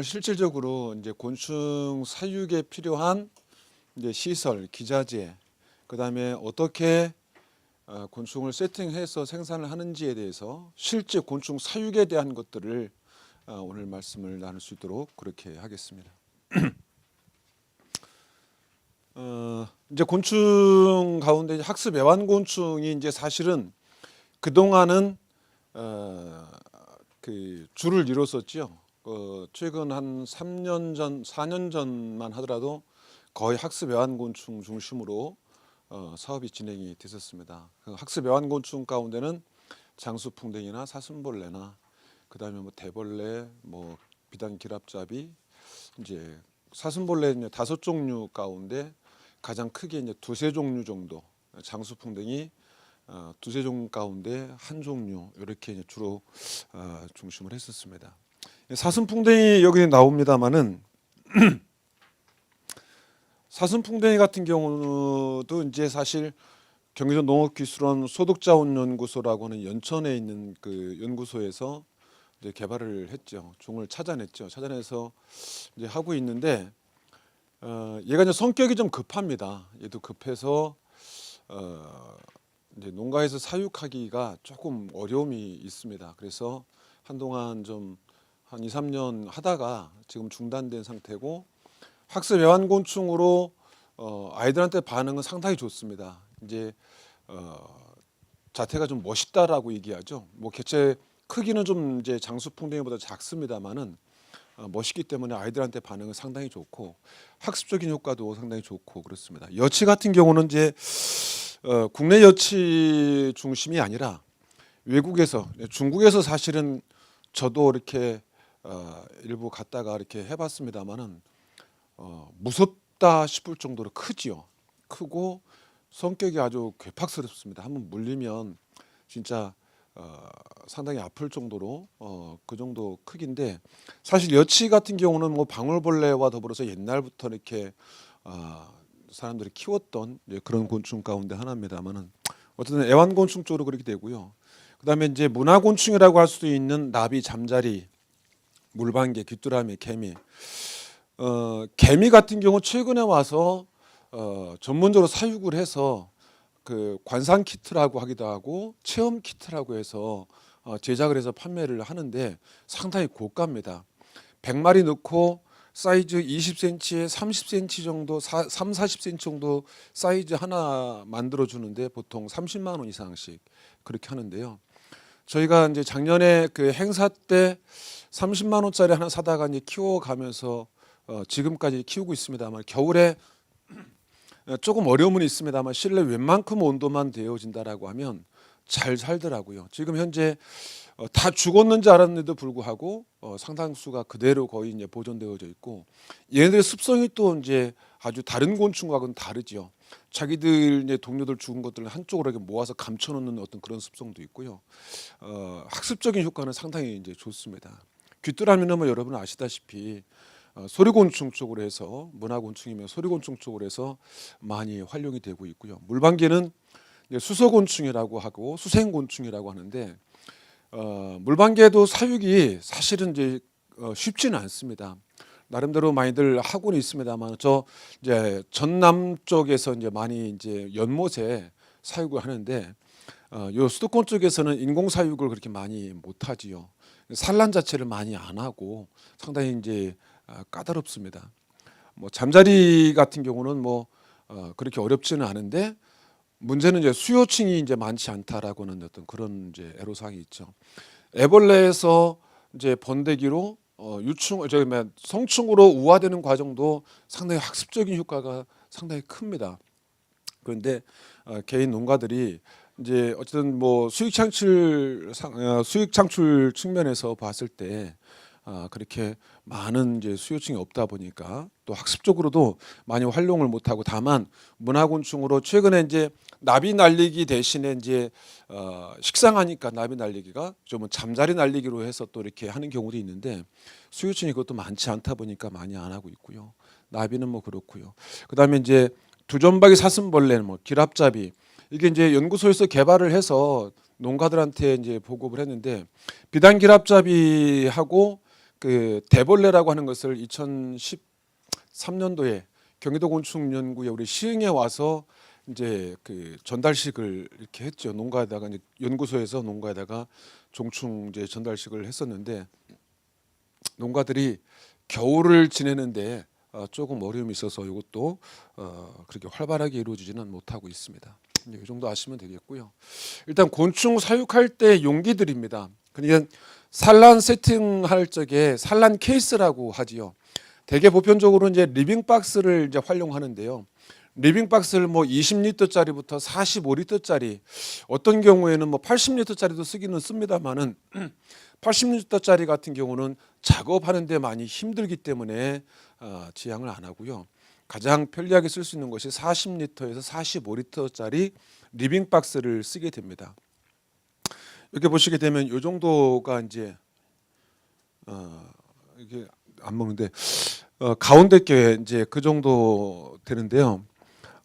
실질적으로 이제 곤충 사육에 필요한 이제 시설, 기자재, 그다음에 어떻게 곤충을 세팅해서 생산을 하는지에 대해서 실제 곤충 사육에 대한 것들을 오늘 말씀을 나눌 수 있도록 그렇게 하겠습니다. 이제 곤충 가운데 학습 애완곤충이 이제 사실은 그 동안은 그 줄을 이뤘었죠. 최근 한 3년 전, 4년 전만 하더라도 거의 학습 애완곤충 중심으로 사업이 진행이 됐었습니다. 그 학습 애완곤충 가운데는 장수풍뎅이나 사슴벌레나 그다음에 뭐 대벌레, 뭐 비단기랍잡이, 이제 사슴벌레는 5종류 가운데 가장 크게 이제 2~3종류 정도, 장수풍뎅이 2~3종류 가운데 한 종류 이렇게 이제 주로 중심을 했었습니다. 사슴풍뎅이 여기 나옵니다만은 사슴풍뎅이 같은 경우도 이제 사실 경기도 농업기술원 소득자원연구소라고 하는 연천에 있는 그 연구소에서 이제 개발을 했죠. 종을 찾아냈죠. 찾아내서 이제 하고 있는데 얘가 이제 성격이 좀 급합니다. 얘도 급해서 이제 농가에서 사육하기가 조금 어려움이 있습니다. 그래서 한동안 좀 한 2~3년 하다가 지금 중단된 상태고, 학습 애완곤충으로 아이들한테 반응은 상당히 좋습니다. 이제 자태가 좀 멋있다라고 얘기하죠. 뭐 개체 크기는 좀 이제 장수풍뎅이보다 작습니다만은 멋있기 때문에 아이들한테 반응은 상당히 좋고 학습적인 효과도 상당히 좋고 그렇습니다. 여치 같은 경우는 이제 국내 여치 중심이 아니라 외국에서, 중국에서 사실은 저도 이렇게 일부 갔다가 이렇게 해봤습니다만은 무섭다 싶을 정도로 크지요. 크고 성격이 아주 괴팍스럽습니다. 한번 물리면 진짜 상당히 아플 정도로 그 정도 크기인데, 사실 여치 같은 경우는 뭐 방울벌레와 더불어서 옛날부터 이렇게 사람들이 키웠던 그런 곤충 가운데 하나입니다만은 어쨌든 애완곤충 쪽으로 그렇게 되고요. 그다음에 이제 문화곤충이라고 할 수도 있는 나비, 잠자리, 물방개, 귀뚜라미, 개미. 개미 같은 경우 최근에 와서 전문적으로 사육을 해서 그 관상 키트라고 하기도 하고 체험 키트라고 해서 제작을 해서 판매를 하는데 상당히 고가입니다. 100마리 넣고 사이즈 20cm에 30cm 정도, 3~40cm 정도 사이즈 하나 만들어 주는데 보통 30만 원 이상씩 그렇게 하는데요. 저희가 이제 작년에 그 행사 때 30만 원짜리 하나 사다가 이제 키워가면서 지금까지 키우고 있습니다만, 겨울에 조금 어려움은 있습니다만 실내 웬만큼 온도만 되어진다라고 하면 잘 살더라고요. 지금 현재 다 죽었는지 알았는데도 불구하고 상당수가 그대로 거의 이제 보존되어져 있고, 얘네들의 습성이 또 이제 아주 다른 곤충과는 다르죠. 자기들 이제 동료들 죽은 것들을 한쪽으로 이렇게 모아서 감춰놓는 어떤 그런 습성도 있고요. 학습적인 효과는 상당히 이제 좋습니다. 귀뚜라미는 뭐 여러분 아시다시피 소리곤충 쪽으로 해서, 문화곤충이면 소리곤충 쪽으로 해서 많이 활용이 되고 있고요. 물방개는 수소곤충이라고 하고 수생곤충이라고 하는데 물방개도 사육이 사실은 이제 쉽지는 않습니다. 나름대로 많이들 하고는 있습니다만, 저 이제 전남 쪽에서 이제 많이 이제 연못에 사육을 하는데 요 수도권 쪽에서는 인공 사육을 그렇게 많이 못 하지요. 산란 자체를 많이 안 하고 상당히 이제 까다롭습니다. 뭐 잠자리 같은 경우는 뭐 그렇게 어렵지는 않은데 문제는 이제 수요층이 이제 많지 않다라고는 어떤 그런 이제 애로사항이 있죠. 애벌레에서 이제 번데기로 성충으로 우화되는 과정도 상당히 학습적인 효과가 상당히 큽니다. 그런데 개인 농가들이 이제 어쨌든 뭐 수익 창출 측면에서 봤을 때 그렇게 많은 이제 수요층이 없다 보니까 또 학습적으로도 많이 활용을 못하고, 다만 문화곤충으로 최근에 이제 나비 날리기 대신에 이제 식상하니까 나비 날리기가 좀 잠자리 날리기로 해서 또 이렇게 하는 경우도 있는데 수요층이 그것도 많지 않다 보니까 많이 안 하고 있고요. 나비는 뭐 그렇고요. 그다음에 이제 두점박이 사슴벌레, 뭐 기랍잡이, 이게 이제 연구소에서 개발을 해서 농가들한테 이제 보급을 했는데 비단기랍잡이하고 그 대벌레라고 하는 것을 2013년도에 경기도 곤충연구에 우리 시흥에 와서 이제 그 전달식을 이렇게 했죠. 농가에다가 이제 연구소에서 농가에다가 종충 이제 전달식을 했었는데 농가들이 겨울을 지내는데 조금 어려움이 있어서 이것도 그렇게 활발하게 이루어지지는 못하고 있습니다. 이 정도 아시면 되겠고요. 일단 곤충 사육할 때 용기들입니다. 그러니까 산란 세팅할 적에 산란 케이스라고 하지요. 대개 보편적으로 이제 리빙 박스를 이제 활용하는데요. 리빙 박스를 뭐 20리터짜리부터 45리터짜리, 어떤 경우에는 뭐 80리터짜리도 쓰기는 씁니다만은 80리터짜리 같은 경우는 작업하는데 많이 힘들기 때문에 지향을 안 하고요. 가장 편리하게 쓸 수 있는 것이 40리터에서 45리터짜리 리빙 박스를 쓰게 됩니다. 이렇게 보시게 되면 이 정도가 이제 이게 안 먹는데 가운데 게 이제 그 정도 되는데요.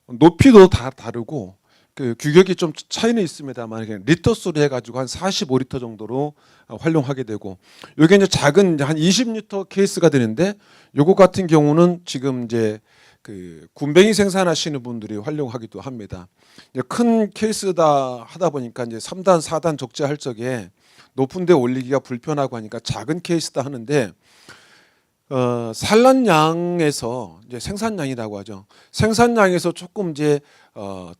높이도 다 다르고 그 규격이 좀 차이는 있습니다만 리터 수로 해가지고 한 45리터 정도로 활용하게 되고, 이게 이제 작은 한 20리터 케이스가 되는데 요거 같은 경우는 지금 이제 그 군뱅이 생산하시는 분들이 활용하기도 합니다. 큰 케이스다 하다 보니까 이제 3단, 4단 적재할 적에 높은 데 올리기가 불편하고 하니까 작은 케이스다 하는데 산란량에서 이제 생산량이라고 하죠. 생산량에서 조금 이제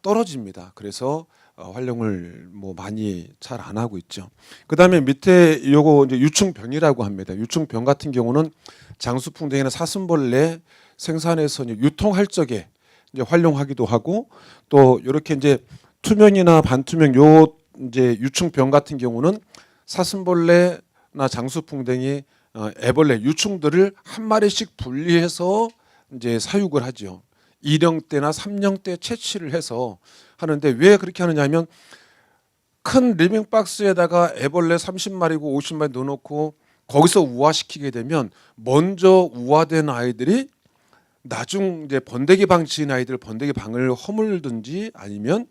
떨어집니다. 그래서 활용을 뭐 많이 잘 안 하고 있죠. 그다음에 밑에 요거 이제 유충병이라고 합니다. 유충병 같은 경우는 장수풍뎅이나 사슴벌레 생산해서 이제 유통할 적에 이제 활용하기도 하고, 또 이렇게 이제 투명이나 반투명 요 이제 유충병 같은 경우는 사슴벌레나 장수풍뎅이, 애벌레, 유충들을 한 마리씩 분리해서 이제 사육을 하죠. 2령대나 3령대 채취를 해서 하는데, 왜 그렇게 하느냐면 큰 리빙 박스에다가 애벌레 30마리고 50마리 넣어놓고 거기서 우화시키게 되면 먼저 우화된 아이들이 나중 이제 번데기 방 지은 아이들 번데기 방을 허물든지 아니면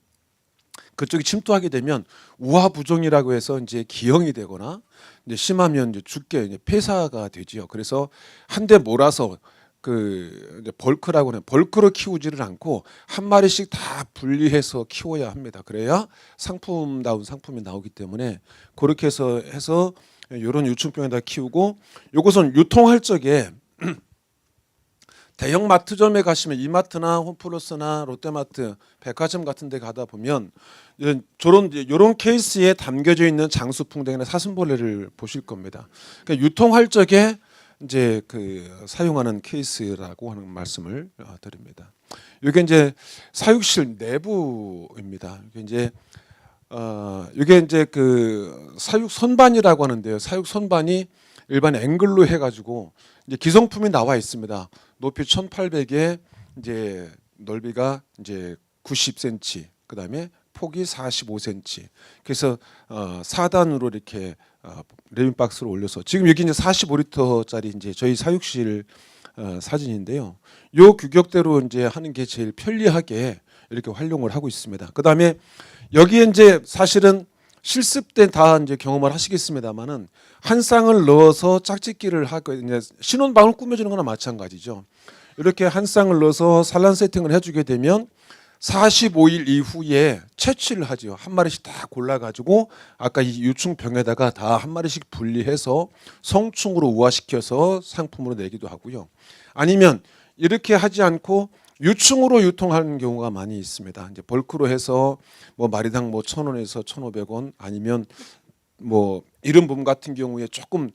그쪽이 침투하게 되면 우화 부종이라고 해서 이제 기형이 되거나 이제 심하면 이제 죽게 이제 폐사가 되지요. 그래서 한 대 몰아서 그 이제 벌크라고 하는, 벌크로 키우지를 않고 한 마리씩 다 분리해서 키워야 합니다. 그래야 상품다운 상품이 나오기 때문에 그렇게 해서 이런 유충병에다 키우고, 요것은 유통할 적에 대형 마트점에 가시면 이마트나 홈플러스나 롯데마트, 백화점 같은 데 가다 보면 이런 케이스에 담겨져 있는 장수풍뎅이나 사슴벌레를 보실 겁니다. 그러니까 유통할 적에 이제 그 사용하는 케이스라고 하는 말씀을 드립니다. 이게 이제 사육실 내부입니다. 이게 이제 그 사육 선반이라고 하는데요. 사육 선반이 일반 앵글로 해가지고 이제 기성품이 나와 있습니다. 높이 1,800에 이제 넓이가 이제 90cm, 그다음에 폭이 45cm. 그래서 4단으로 이렇게 레빙 박스를 올려서, 지금 여기 이제 45리터짜리 이제 저희 사육실 사진인데요. 요 규격대로 이제 하는 게 제일 편리하게 이렇게 활용을 하고 있습니다. 그다음에 여기에 이제 사실은 실습 때 다 이제 경험을 하시겠습니다만은 한 쌍을 넣어서 짝짓기를 하고 이제 신혼방을 꾸며주는 거나 마찬가지죠. 이렇게 한 쌍을 넣어서 산란 세팅을 해주게 되면 45일 이후에 채취를 하죠. 한 마리씩 다 골라가지고 아까 이 유충병에다가 다 한 마리씩 분리해서 성충으로 우화시켜서 상품으로 내기도 하고요. 아니면 이렇게 하지 않고 유충으로 유통하는 경우가 많이 있습니다. 이제 벌크로 해서 뭐 마리당 뭐 1,000원에서 1,500원, 아니면 뭐 이런 분 같은 경우에 조금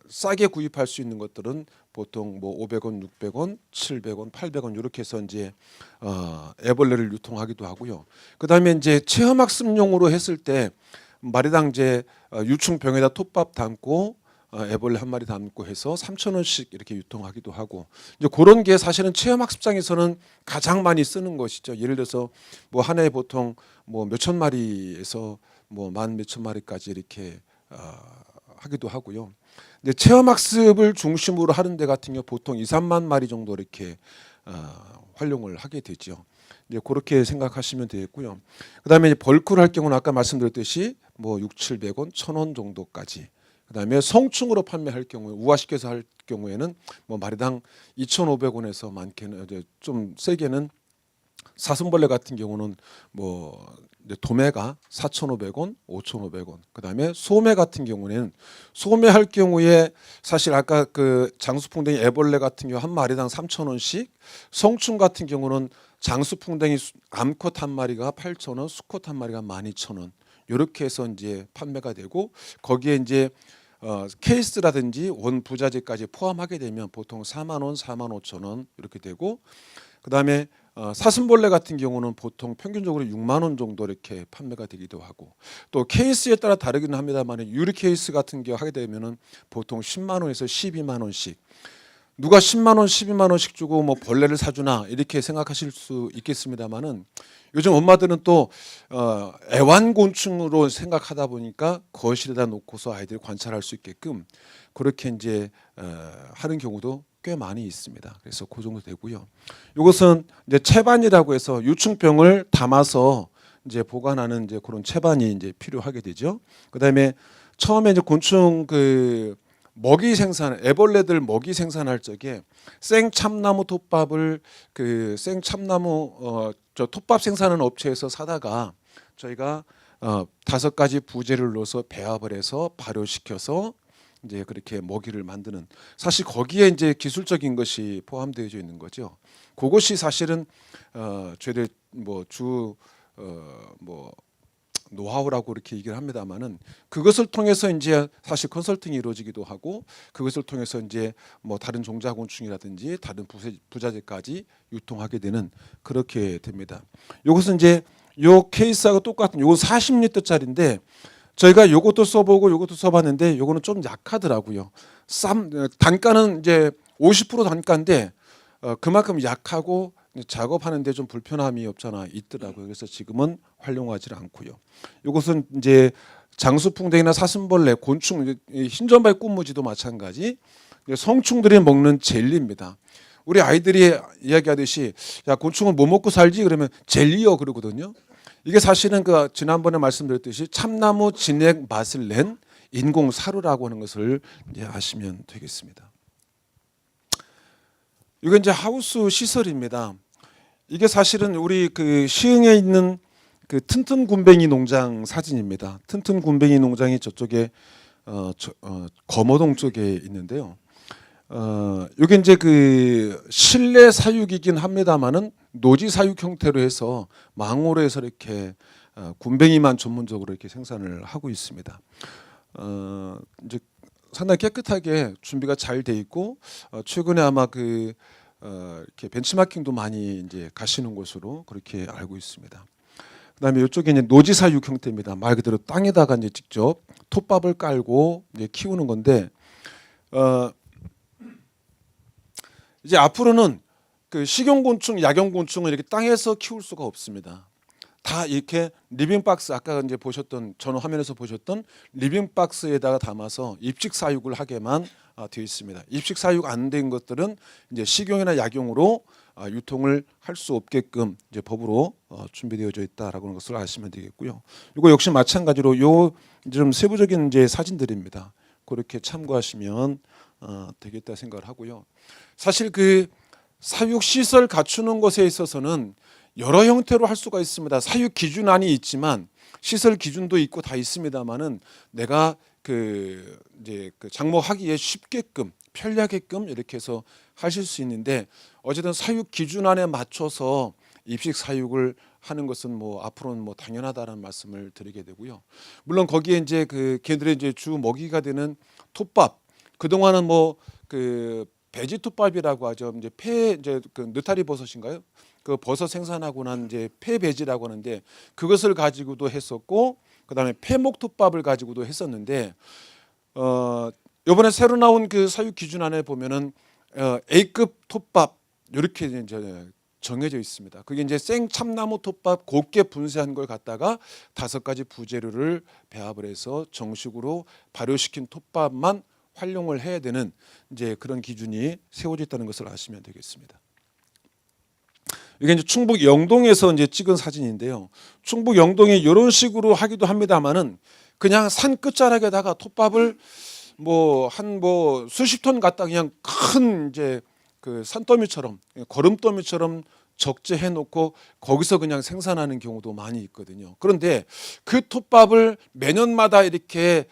싸게 구입할 수 있는 것들은 보통 뭐 500원, 600원, 700원, 800원 이렇게 해서 이제 애벌레를 유통하기도 하고요. 그다음에 이제 체험학습용으로 했을 때 마리당 이제 유충병에다 톱밥 담고 애벌레 한 마리 담고 해서 3,000원씩 이렇게 유통하기도 하고, 이제 그런 게 사실은 체험학습장에서는 가장 많이 쓰는 것이죠. 예를 들어서 뭐 한 해에 보통 뭐 몇천 마리에서 뭐 만 몇천 마리까지 이렇게 하기도 하고요. 근데 체험학습을 중심으로 하는 데 같은 경우 보통 2, 3만 마리 정도 이렇게 활용을 하게 되죠. 이제 그렇게 생각하시면 되겠고요. 그다음에 벌크를 할 경우는 아까 말씀드렸듯이 뭐 6, 700원, 1,000원 정도까지 그다음에 성충으로 판매할 경우에 우화시켜서 할 경우에는 뭐 마리당 2,500원에서 많게는 이제 좀 세게는 사슴벌레 같은 경우는 뭐 이제 도매가 4,500원, 5,500원. 그다음에 소매 같은 경우는 소매할 경우에 사실 아까 그 장수풍뎅이 애벌레 같은 경우 한 마리당 3,000원씩, 성충 같은 경우는 장수풍뎅이 암컷 한 마리가 8,000원, 수컷 한 마리가 12,000원. 이렇게 해서 이제 판매가 되고 거기에 이제 케이스라든지 원 부자재까지 포함하게 되면 보통 4만 원, 4만 5천 원 이렇게 되고 그다음에 사슴벌레 같은 경우는 보통 평균적으로 6만 원 정도 이렇게 판매가 되기도 하고 또 케이스에 따라 다르기는 합니다만 유리 케이스 같은 경우 하게 되면은 보통 10만 원에서 12만 원씩 누가 10만 원, 12만 원씩 주고 뭐 벌레를 사주나 이렇게 생각하실 수 있겠습니다만은 요즘 엄마들은 또 애완곤충으로 생각하다 보니까 거실에다 놓고서 아이들이 관찰할 수 있게끔 그렇게 이제 하는 경우도 꽤 많이 있습니다. 그래서 그 정도 되고요. 이것은 이제 채반이라고 해서 유충병을 담아서 이제 보관하는 이제 그런 채반이 이제 필요하게 되죠. 그다음에 처음에 이제 곤충 그 먹이 생산, 애벌레들 먹이 생산할 적에 생참나무 톱밥을 그 생참나무 저 톱밥 생산하는 업체에서 사다가 저희가 5가지 부재를 넣어서 배합을 해서 발효시켜서 이제 그렇게 먹이를 만드는 사실 거기에 이제 기술적인 것이 포함되어 있는 거죠. 그것이 사실은 저희들 뭐주 뭐 노하우라고 이렇게 얘기를 합니다만은 그것을 통해서 이제 사실 컨설팅이 이루어지기도 하고 그것을 통해서 이제 뭐 다른 종자곤충이라든지 다른 부자재까지 유통하게 되는 그렇게 됩니다. 이것은 이제 요 케이스하고 똑같은 요건 40리터짜리인데 저희가 요것도 써보고 요것도 써봤는데 요거는 좀 약하더라고요. 단가는 이제 50% 단가인데 그만큼 약하고 작업하는데 좀 불편함이 없잖아 있더라고요. 그래서 지금은 활용하지 않고요. 이것은 이제 장수풍뎅이나 사슴벌레, 곤충, 흰점발 꽃무지도 마찬가지. 성충들이 먹는 젤리입니다. 우리 아이들이 이야기하듯이 야 곤충은 뭐 먹고 살지 그러면 젤리요 그러거든요. 이게 사실은 그 지난번에 말씀드렸듯이 참나무 진액 맛을 낸 인공 사료라고 하는 것을 이제 아시면 되겠습니다. 이건 이제 하우스 시설입니다. 이게 사실은 우리 그 시흥에 있는 그 튼튼굼벵이 농장 사진입니다. 튼튼굼벵이 농장이 저쪽에 검어동 쪽에 있는데요. 이게 이제 그 실내 사육이긴 합니다만은 노지 사육 형태로 해서 망으로 해서 이렇게 굼벵이만 전문적으로 이렇게 생산을 하고 있습니다. 이제 상당히 깨끗하게 준비가 잘 돼 있고 최근에 아마 그 이렇게 벤치마킹도 많이 이제 가시는 곳으로 그렇게 알고 있습니다. 그다음에 이쪽에 이제 노지 사육 형태입니다. 말 그대로 땅에다가 이제 직접 톱밥을 깔고 이제 키우는 건데 이제 앞으로는 그 식용곤충, 야경곤충을 이렇게 땅에서 키울 수가 없습니다. 다 이렇게 리빙박스 아까 이제 보셨던 전 화면에서 보셨던 리빙박스에다가 담아서 입식 사육을 하게만 되어 있습니다. 입식 사육 안 된 것들은 이제 식용이나 약용으로 유통을 할 수 없게끔 이제 법으로 준비되어져 있다라고 하는 것을 아시면 되겠고요. 이거 역시 마찬가지로 요 좀 세부적인 이제 사진들입니다. 그렇게 참고하시면 되겠다 생각을 하고요. 사실 그 사육 시설 갖추는 것에 있어서는 여러 형태로 할 수가 있습니다. 사육 기준안이 있지만 시설 기준도 있고 다 있습니다만은 내가 그 이제 그 장목하기에 쉽게끔 편리하게끔 이렇게 해서 하실 수 있는데 어쨌든 사육 기준안에 맞춰서 입식 사육을 하는 것은 뭐 앞으로는 뭐 당연하다라는 말씀을 드리게 되고요. 물론 거기에 이제 그 걔들의 이제 주 먹이가 되는 톱밥 그동안은 뭐 그 배지 톱밥이라고 하죠. 이제 이제 그 느타리 버섯인가요? 그 버섯 생산하고 난 이제 폐배지라고 하는데 그것을 가지고도 했었고 그다음에 폐목톱밥을 가지고도 했었는데 이번에 새로 나온 그 사육 기준안에 보면은 A급 톱밥 이렇게 이제 정해져 있습니다. 그게 이제 생참나무 톱밥 곱게 분쇄한 걸 갖다가 5가지 부재료를 배합을 해서 정식으로 발효시킨 톱밥만 활용을 해야 되는 이제 그런 기준이 세워져 있다는 것을 아시면 되겠습니다. 이게 이제 충북 영동에서 이제 찍은 사진인데요. 충북 영동이 이런 식으로 하기도 합니다만은 그냥 산 끝자락에다가 톱밥을 뭐 수십 톤 갖다 그냥 큰 이제 그 산더미처럼 거름더미처럼 적재해 놓고 거기서 그냥 생산하는 경우도 많이 있거든요. 그런데 그 톱밥을 매년마다 이렇게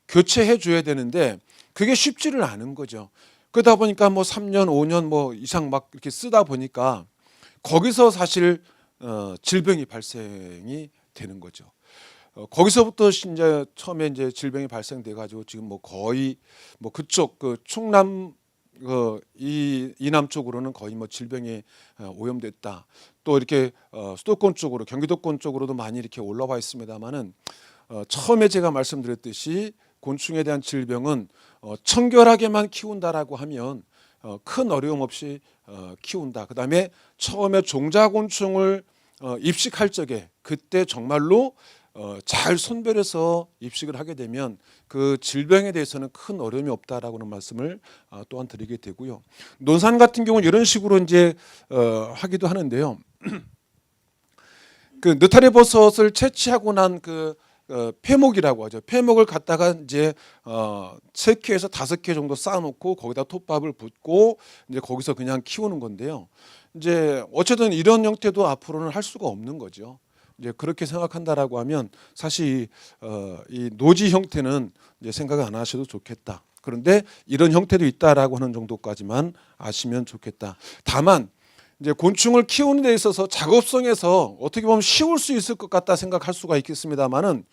교체해 줘야 되는데 그게 쉽지를 않은 거죠. 그러다 보니까 뭐 3년, 5년 뭐 이상 막 이렇게 쓰다 보니까 거기서 사실 질병이 발생이 되는 거죠. 거기서부터 이제 처음에 이제 질병이 발생돼 가지고 지금 뭐 거의 뭐 그쪽 그 충남 이남 쪽으로는 거의 뭐 질병에 오염됐다. 또 이렇게 수도권 쪽으로 경기도권 쪽으로도 많이 이렇게 올라와 있습니다만은 처음에 제가 말씀드렸듯이 곤충에 대한 질병은 청결하게만 키운다라고 하면 큰 어려움 없이 키운다. 그다음에 처음에 종자곤충을 입식할 적에 그때 정말로 잘 선별해서 입식을 하게 되면 그 질병에 대해서는 큰 어려움이 없다라고는 말씀을 또한 드리게 되고요. 논산 같은 경우는 이런 식으로 이제 하기도 하는데요. 그 느타리 버섯을 채취하고 난 그 폐목이라고 하죠. 폐목을 갖다가 이제 3개에서 5개 정도 쌓아놓고 거기다 톱밥을 붓고 이제 거기서 그냥 키우는 건데요. 이제 어쨌든 이런 형태도 앞으로는 할 수가 없는 거죠. 이제 그렇게 생각한다라고 하면 사실 이 노지 형태는 이제 생각을 안 하셔도 좋겠다. 그런데 이런 형태도 있다라고 하는 정도까지만 아시면 좋겠다. 다만 이제 곤충을 키우는 데 있어서 작업성에서 어떻게 보면 쉬울 수 있을 것 같다 생각할 수가 있겠습니다만은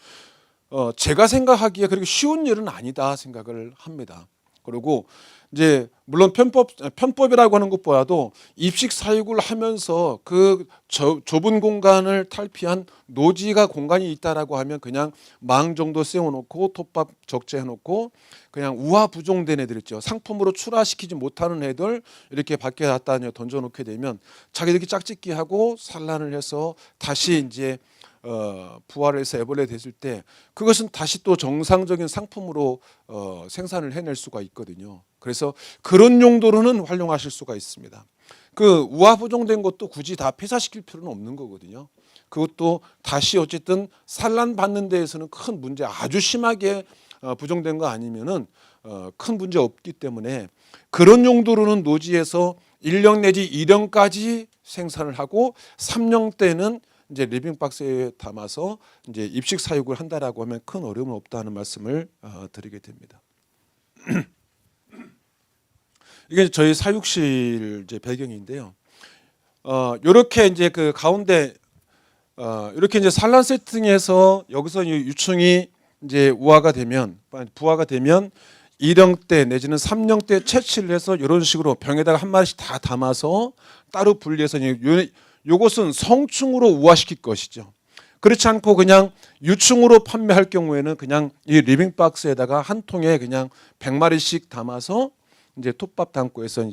제가 생각하기에 그렇게 쉬운 일은 아니다 생각을 합니다. 그리고 이제 물론 편법이라고 하는 것보다도 입식 사육을 하면서 그 좁은 공간을 탈피한 노지가 공간이 있다라고 하면 그냥 망 정도 세워놓고 톱밥 적재해놓고 그냥 우하부종된 애들 있죠. 상품으로 출하시키지 못하는 애들 이렇게 밖에 갖다 던져놓게 되면 자기들이 짝짓기하고 산란을 해서 다시 이제 부화를 해서 애벌레 됐을 때 그것은 다시 또 정상적인 상품으로 생산을 해낼 수가 있거든요. 그래서 그런 용도로는 활용하실 수가 있습니다. 그 우하부종된 것도 굳이 다 폐사시킬 필요는 없는 거거든요. 그것도 다시 어쨌든 산란받는 데에서는 큰 문제, 아주 심하게 부종된 거 아니면은 큰 문제 없기 때문에 그런 용도로는 노지에서 1년 내지 2년까지 생산을 하고 3년 때는 이제 리빙박스에 담아서 이제 입식 사육을 한다라고 하면 큰 어려움은 없다는 말씀을 드리게 됩니다. 이게 저희 사육실 이제 배경인데요. 이렇게 이제 그 가운데 이렇게 이제 산란 세팅해서 여기서 유충이 이제 우화가 되면 부화가 되면 2령 때 내지는 3령 때 채취를 해서 이런 식으로 병에다가 한 마리씩 다 담아서 따로 분리해서 이것은 성충으로 우화시킬 것이죠. 그렇지 않고 그냥 유충으로 판매할 경우에는 그냥 이 리빙박스에다가 한 통에 그냥 100마리씩 담아서 이제 톱밥 담고 해서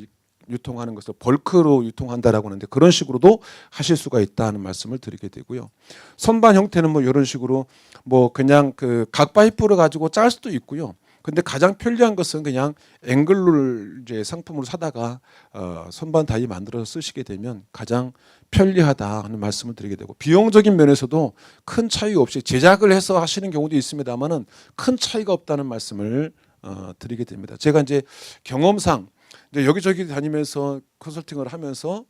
유통하는 것을 벌크로 유통한다라고 하는데 그런 식으로도 하실 수가 있다는 말씀을 드리게 되고요. 선반 형태는 뭐 이런 식으로 뭐 그냥 그 각 파이프를 가지고 짤 수도 있고요. 근데 가장 편리한 것은 그냥 앵글룰 이제 상품으로 사다가 선반 다이 만들어서 쓰시게 되면 가장 편리하다 하는 말씀을 드리게 되고 비용적인 면에서도 큰 차이 없이 제작을 해서 하시는 경우도 있습니다만은 큰 차이가 없다는 말씀을 드리게 됩니다. 제가 이제 경험상 이제 여기저기 다니면서 컨설팅을 하면서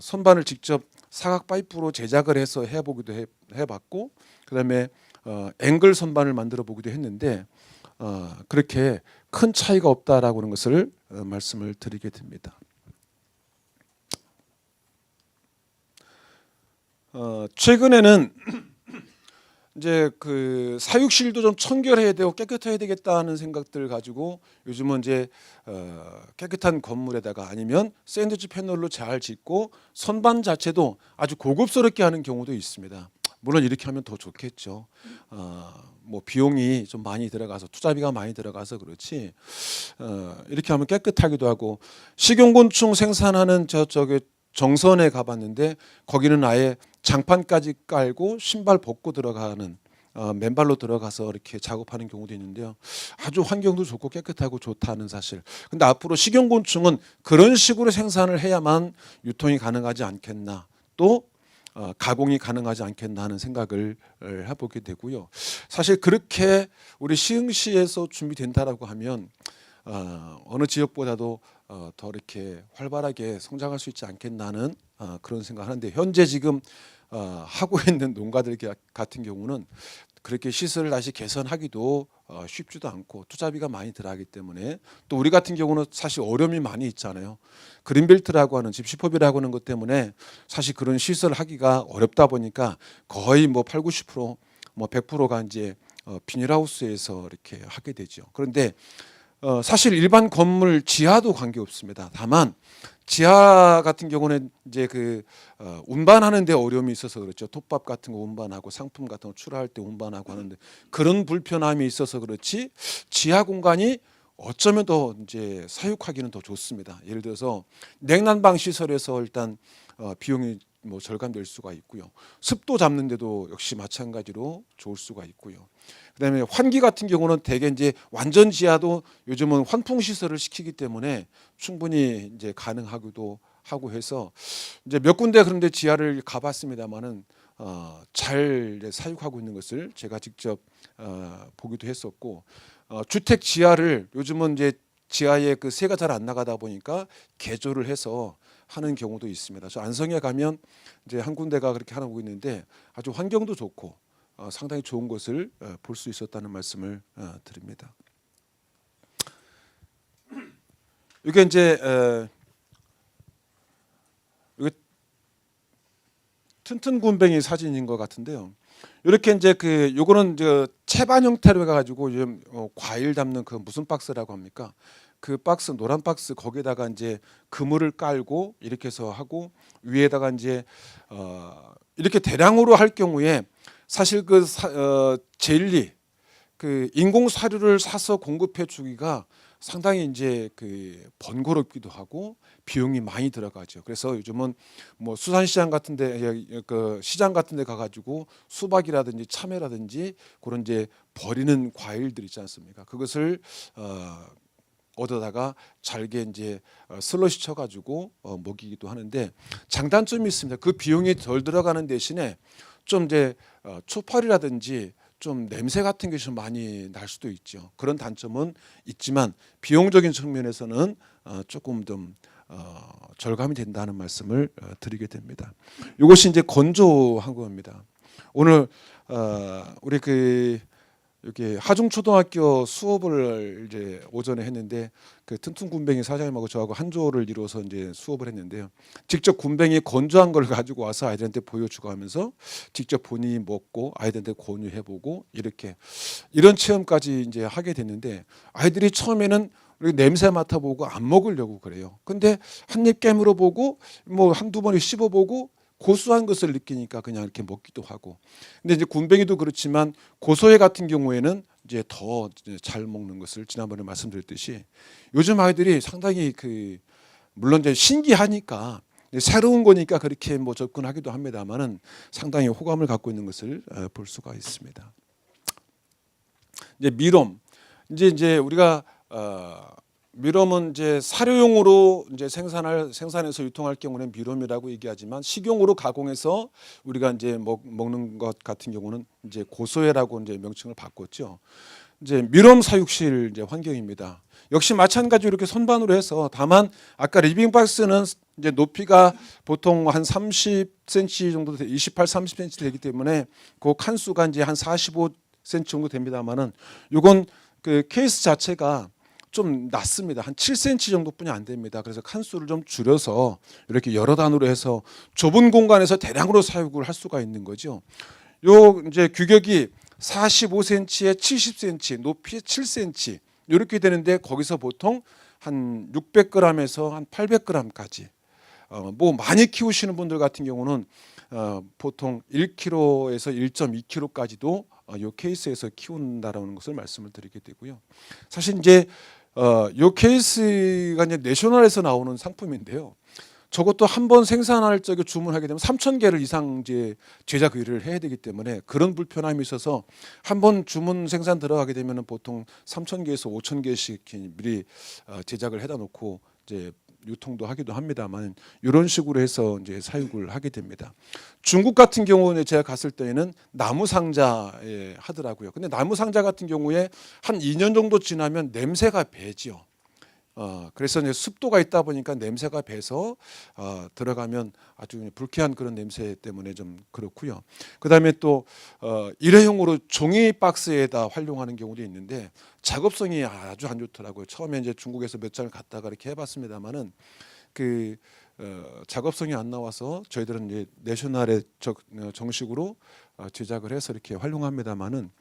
선반을 직접 사각 파이프로 제작을 해서 해보기도 해봤고 그다음에 앵글 선반을 만들어 보기도 했는데 그렇게 큰 차이가 없다라고 하는 것을 말씀을 드리게 됩니다. 최근에는 이제 그 사육실도 좀 청결해야 되고 깨끗해야 되겠다는 생각들 가지고 요즘은 이제 깨끗한 건물에다가 아니면 샌드위치 패널로 잘 짓고 선반 자체도 아주 고급스럽게 하는 경우도 있습니다. 물론 이렇게 하면 더 좋겠죠. 뭐 비용이 좀 많이 들어가서 투자비가 많이 들어가서 그렇지 이렇게 하면 깨끗하기도 하고 식용곤충 생산하는 저기 정선에 가봤는데 거기는 아예 장판까지 깔고 신발 벗고 들어가는 맨발로 들어가서 이렇게 작업하는 경우도 있는데요. 아주 환경도 좋고 깨끗하고 좋다는 사실. 근데 앞으로 식용곤충은 그런 식으로 생산을 해야만 유통이 가능하지 않겠나. 또 가공이 가능하지 않겠나 하는 생각을 해보게 되고요. 사실 그렇게 우리 시흥시에서 준비된다라고 하면 어느 지역보다도 더 이렇게 활발하게 성장할 수 있지 않겠나는 그런 생각하는데, 현재 지금 하고 있는 농가들 같은 경우는 그렇게 시설을 다시 개선하기도 쉽지도 않고 투자비가 많이 들어가기 때문에, 또 우리 같은 경우는 사실 어려움이 많이 있잖아요. 그린벨트라고 하는 집시법이라고 하는 것 때문에 사실 그런 시설을 하기가 어렵다 보니까 거의 뭐 8, 90%뭐 100%가 이제 비닐하우스에서 이렇게 하게 되죠. 그런데 사실 일반 건물 지하도 관계 없습니다. 다만 지하 같은 경우는 이제 운반하는 데 어려움이 있어서 그렇죠. 톱밥 같은 거 운반하고 상품 같은 거 출하할 때 운반하고 하는데 그런 불편함이 있어서 그렇지, 지하 공간이 어쩌면 더 이제 사육하기는 더 좋습니다. 예를 들어서 냉난방 시설에서 일단 비용이 뭐 절감될 수가 있고요. 습도 잡는 데도 역시 마찬가지로 좋을 수가 있고요. 그다음에 환기 같은 경우는 대개 이제 완전 지하도 요즘은 환풍 시설을 시키기 때문에 충분히 이제 가능하기도 하고 해서 이제 몇 군데 그런데 지하를 가봤습니다만은 잘 사육하고 있는 것을 제가 직접 보기도 했었고, 주택 지하를 요즘은 이제 지하에 그 새가 잘 안 나가다 보니까 개조를 해서 하는 경우도 있습니다. 저 안성에 가면 이제 한 군데가 그렇게 하고 있는데 아주 환경도 좋고 상당히 좋은 것을 볼 수 있었다는 말씀을 드립니다. 이게 이제 이게 튼튼 굼벵이 사진인 것 같은데요. 이렇게 이제 요거는 저 채반 형태로 해가지고 요즘 과일 담는 그 무슨 박스라고 합니까? 그 박스, 노란 박스, 거기에다가 이제 그물을 깔고 이렇게 해서 하고, 위에다가 이제 이렇게 대량으로 할 경우에 사실 젤리, 인공 사료를 사서 공급해 주기가 상당히 이제 번거롭기도 하고 비용이 많이 들어가죠. 그래서 요즘은 뭐 수산시장 같은데, 시장 같은데 가가지고 수박이라든지 참외라든지 그런 이제 버리는 과일들 있지 않습니까? 그것을 얻어다가 잘게 이제 슬러시 쳐가지고 먹이기도 하는데, 장단점이 있습니다. 그 비용이 덜 들어가는 대신에 좀 이제 초파리라든지 좀 냄새 같은 게 좀 많이 날 수도 있죠. 그런 단점은 있지만 비용적인 측면에서는 조금 좀 절감이 된다는 말씀을 드리게 됩니다. 이것이 이제 건조한 겁니다. 오늘 우리 여기 하중초등학교 수업을 이제 오전에 했는데, 튼튼 굼벵이 사장님하고 저하고 한 조를 이루어서 이제 수업을 했는데요. 직접 굼벵이 건조한 걸 가지고 와서 아이들한테 보여주고 하면서 직접 본인이 먹고 아이들한테 공유해보고 이런 체험까지 이제 하게 됐는데, 아이들이 처음에는 냄새 맡아보고 안 먹으려고 그래요. 근데 한 입 깨물어 보고 뭐 한두 번에 씹어보고 고소한 것을 느끼니까 그냥 이렇게 먹기도 하고. 근데 이제 굼벵이도 그렇지만 고소해 같은 경우에는 이제 더 잘 먹는 것을 지난번에 말씀드렸듯이, 요즘 아이들이 상당히 물론 이제 신기하니까 새로운 거니까 그렇게 뭐 접근하기도 합니다만은 상당히 호감을 갖고 있는 것을 볼 수가 있습니다. 이제 미럼, 이제 우리가 미럼은 이제 사료용으로 이제 생산해서 유통할 경우는 미럼이라고 얘기하지만, 식용으로 가공해서 우리가 이제 먹는 것 같은 경우는 이제 고소해라고 이제 명칭을 바꿨죠. 이제 미럼 사육실 이제 환경입니다. 역시 마찬가지로 이렇게 선반으로 해서, 다만 아까 리빙 박스는 이제 높이가 보통 한 30cm 정도, 28, 30cm 되기 때문에 그 칸수가 이제 한 45cm 정도 됩니다만은, 이건 케이스 자체가 좀 낮습니다. 한 7cm 정도뿐이 안 됩니다. 그래서 칸수를 좀 줄여서 이렇게 여러 단으로 해서 좁은 공간에서 대량으로 사육을 할 수가 있는 거죠. 요 이제 규격이 45cm에 70cm, 높이 7cm 이렇게 되는데, 거기서 보통 한 600g에서 한 800g까지. 뭐 많이 키우시는 분들 같은 경우는 보통 1kg에서 1.2kg까지도 이 케이스에서 키운다라는 것을 말씀을 드리게 되고요. 사실 이제 이 케이스가 이제 내셔널에서 나오는 상품인데요. 저것도 한 번 생산할 적에 주문하게 되면 3,000개를 이상 이제 제작 의뢰를 해야 되기 때문에 그런 불편함이 있어서, 한 번 주문 생산 들어가게 되면 보통 3,000개에서 5,000개씩 미리 제작을 해다 놓고 이제 유통도 하기도 합니다만 이런 식으로 해서 이제 사육을 하게 됩니다. 중국 같은 경우는 제가 갔을 때에는 나무 상자에 하더라고요. 근데 나무 상자 같은 경우에 한 2년 정도 지나면 냄새가 배지요. 그래서 이제 습도가 있다 보니까 냄새가 배서 들어가면 아주 불쾌한 그런 냄새 때문에 좀 그렇고요. 그다음에 또 일회용으로 종이 박스에다 활용하는 경우도 있는데 작업성이 아주 안 좋더라고요. 처음에 이제 중국에서 몇 장을 갖다가 이렇게 해봤습니다만은 그 작업성이 안 나와서 저희들은 이제 내셔널에 정식으로 제작을 해서 이렇게 활용합니다만은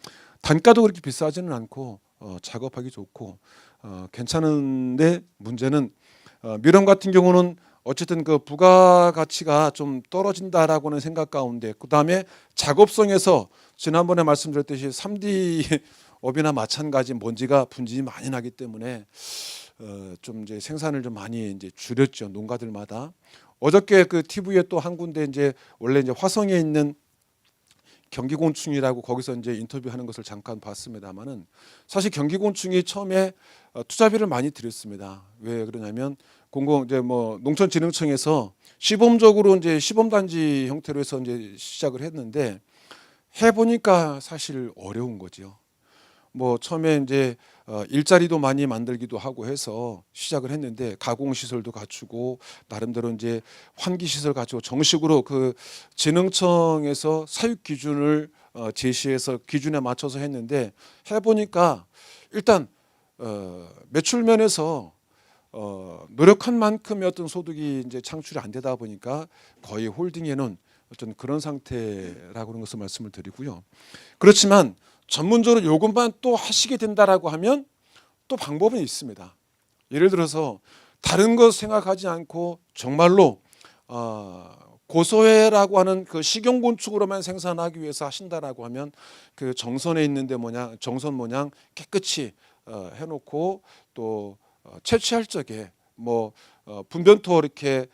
단가도 그렇게 비싸지는 않고 작업하기 좋고 괜찮은데 문제는 밀원 같은 경우는 어쨌든 그 부가가치가 좀 떨어진다라고는 생각 가운데 그다음에 작업성에서 지난번에 말씀드렸듯이 3D 업이나 마찬가지 먼지가 분진이 많이 나기 때문에 좀 이제 생산을 좀 많이 이제 줄였죠. 농가들마다. 어저께 그 TV에 또 한 군데 이제 원래 이제 화성에 있는 경기곤충이라고 거기서 이제 인터뷰하는 것을 잠깐 봤습니다만은 사실 경기곤충이 처음에 투자비를 많이 들였습니다. 왜 그러냐면 이제 뭐 농촌진흥청에서 시범적으로 이제 시범단지 형태로 해서 이제 시작을 했는데 해보니까 사실 어려운 거죠. 뭐 처음에 이제 일자리도 많이 만들기도 하고 해서 시작을 했는데 가공 시설도 갖추고 나름대로 이제 환기 시설 갖추고 정식으로 그 진흥청에서 사육 기준을 제시해서 기준에 맞춰서 했는데 해보니까 일단 매출 면에서 노력한 만큼의 어떤 소득이 이제 창출이 안 되다 보니까 거의 홀딩에는 어떤 그런 상태라고 하는 것을 말씀을 드리고요. 그렇지만 전문적으로 이것만 또 하시게 된다라고 하면 또 방법은 있습니다. 예를 들어서 다른 것 생각하지 않고 정말로 고소해라고 하는 그 식용곤충으로만 생산하기 위해서 하신다라고 하면 그 정선에 있는데 정선 모양 깨끗이 해놓고 또 채취할 적에 뭐 분변토 이렇게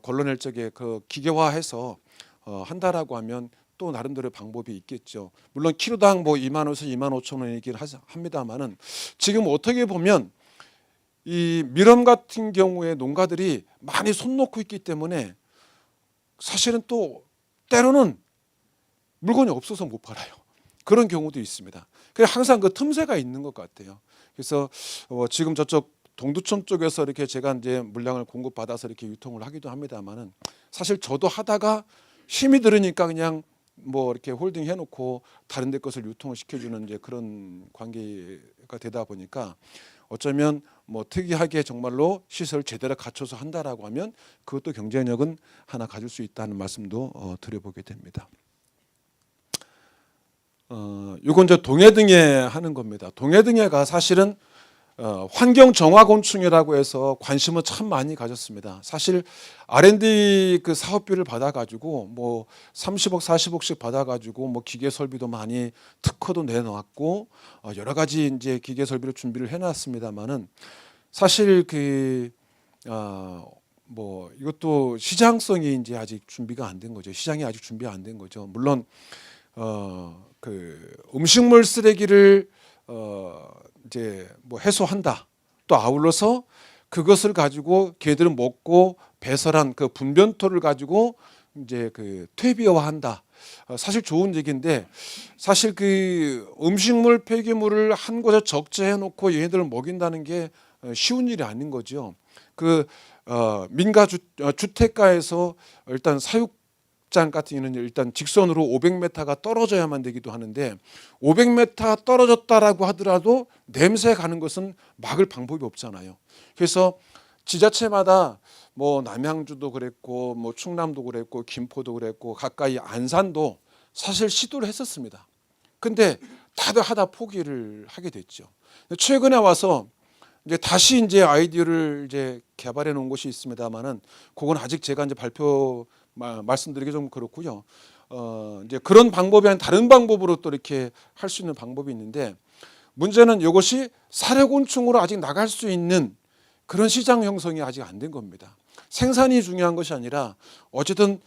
걸러낼 적에 그 기계화해서 한다라고 하면 또 나름대로 방법이 있겠죠. 물론 키로당 뭐 2만 원에서 2만 5천 원이긴 합니다만은 지금 어떻게 보면 이 밀원 같은 경우에 농가들이 많이 손 놓고 있기 때문에 사실은 또 때로는 물건이 없어서 못 팔아요. 그런 경우도 있습니다. 그래서 항상 그 틈새가 있는 것 같아요. 그래서 지금 저쪽 동두천 쪽에서 이렇게 제가 이제 물량을 공급받아서 이렇게 유통을 하기도 합니다만은 사실 저도 하다가 힘이 들으니까 그냥 뭐 이렇게 홀딩 해놓고 다른 데 것을 유통을 시켜주는 이제 그런 관계가 되다 보니까 어쩌면 뭐 특이하게 정말로 시설 제대로 갖춰서 한다라고 하면 그것도 경쟁력은 하나 가질 수 있다는 말씀도 드려보게 됩니다. 이건 이제 동해등에 하는 겁니다. 동해등해가 사실은 환경 정화 곤충이라고 해서 관심을 참 많이 가졌습니다. 사실 R&D 그 사업비를 받아가지고 뭐 30억, 40억씩 받아가지고 뭐 기계 설비도 많이 특허도 내놓았고 여러 가지 이제 기계 설비를 준비를 해놨습니다만은 사실 뭐 이것도 시장성이 이제 아직 준비가 안 된 거죠. 시장이 아직 준비 안 된 거죠. 물론 그 음식물 쓰레기를 이제 뭐 해소한다. 또 아울러서 그것을 가지고 걔들은 먹고 배설한 그 분변토를 가지고 이제 그 퇴비화한다. 사실 좋은 얘기인데 사실 그 음식물 폐기물을 한 곳에 적재해 놓고 얘네들을 먹인다는 게 쉬운 일이 아닌 거죠. 그 민가 주택가에서 일단 사육장 같은 경우는 일단 직선으로 500m가 떨어져야만 되기도 하는데 500m 떨어졌다라고 하더라도 냄새 가는 것은 막을 방법이 없잖아요. 그래서 지자체마다 뭐 남양주도 그랬고 뭐 충남도 그랬고 김포도 그랬고 가까이 안산도 사실 시도를 했었습니다. 근데 다들 하다 포기를 하게 됐죠. 최근에 와서 이제 다시 이제 아이디어를 이제 개발해 놓은 곳이 있습니다만은 그건 아직 제가 이제 말씀드리기 좀 그렇고요. 이제 그런 방법이 아닌 다른 방법으로 또 이렇게 할 수 있는 방법이 있는데 문제는 이것이 사료곤충으로 아직 나갈 수 있는 그런 시장 형성이 아직 안 된 겁니다. 생산이 중요한 것이 아니라 어쨌든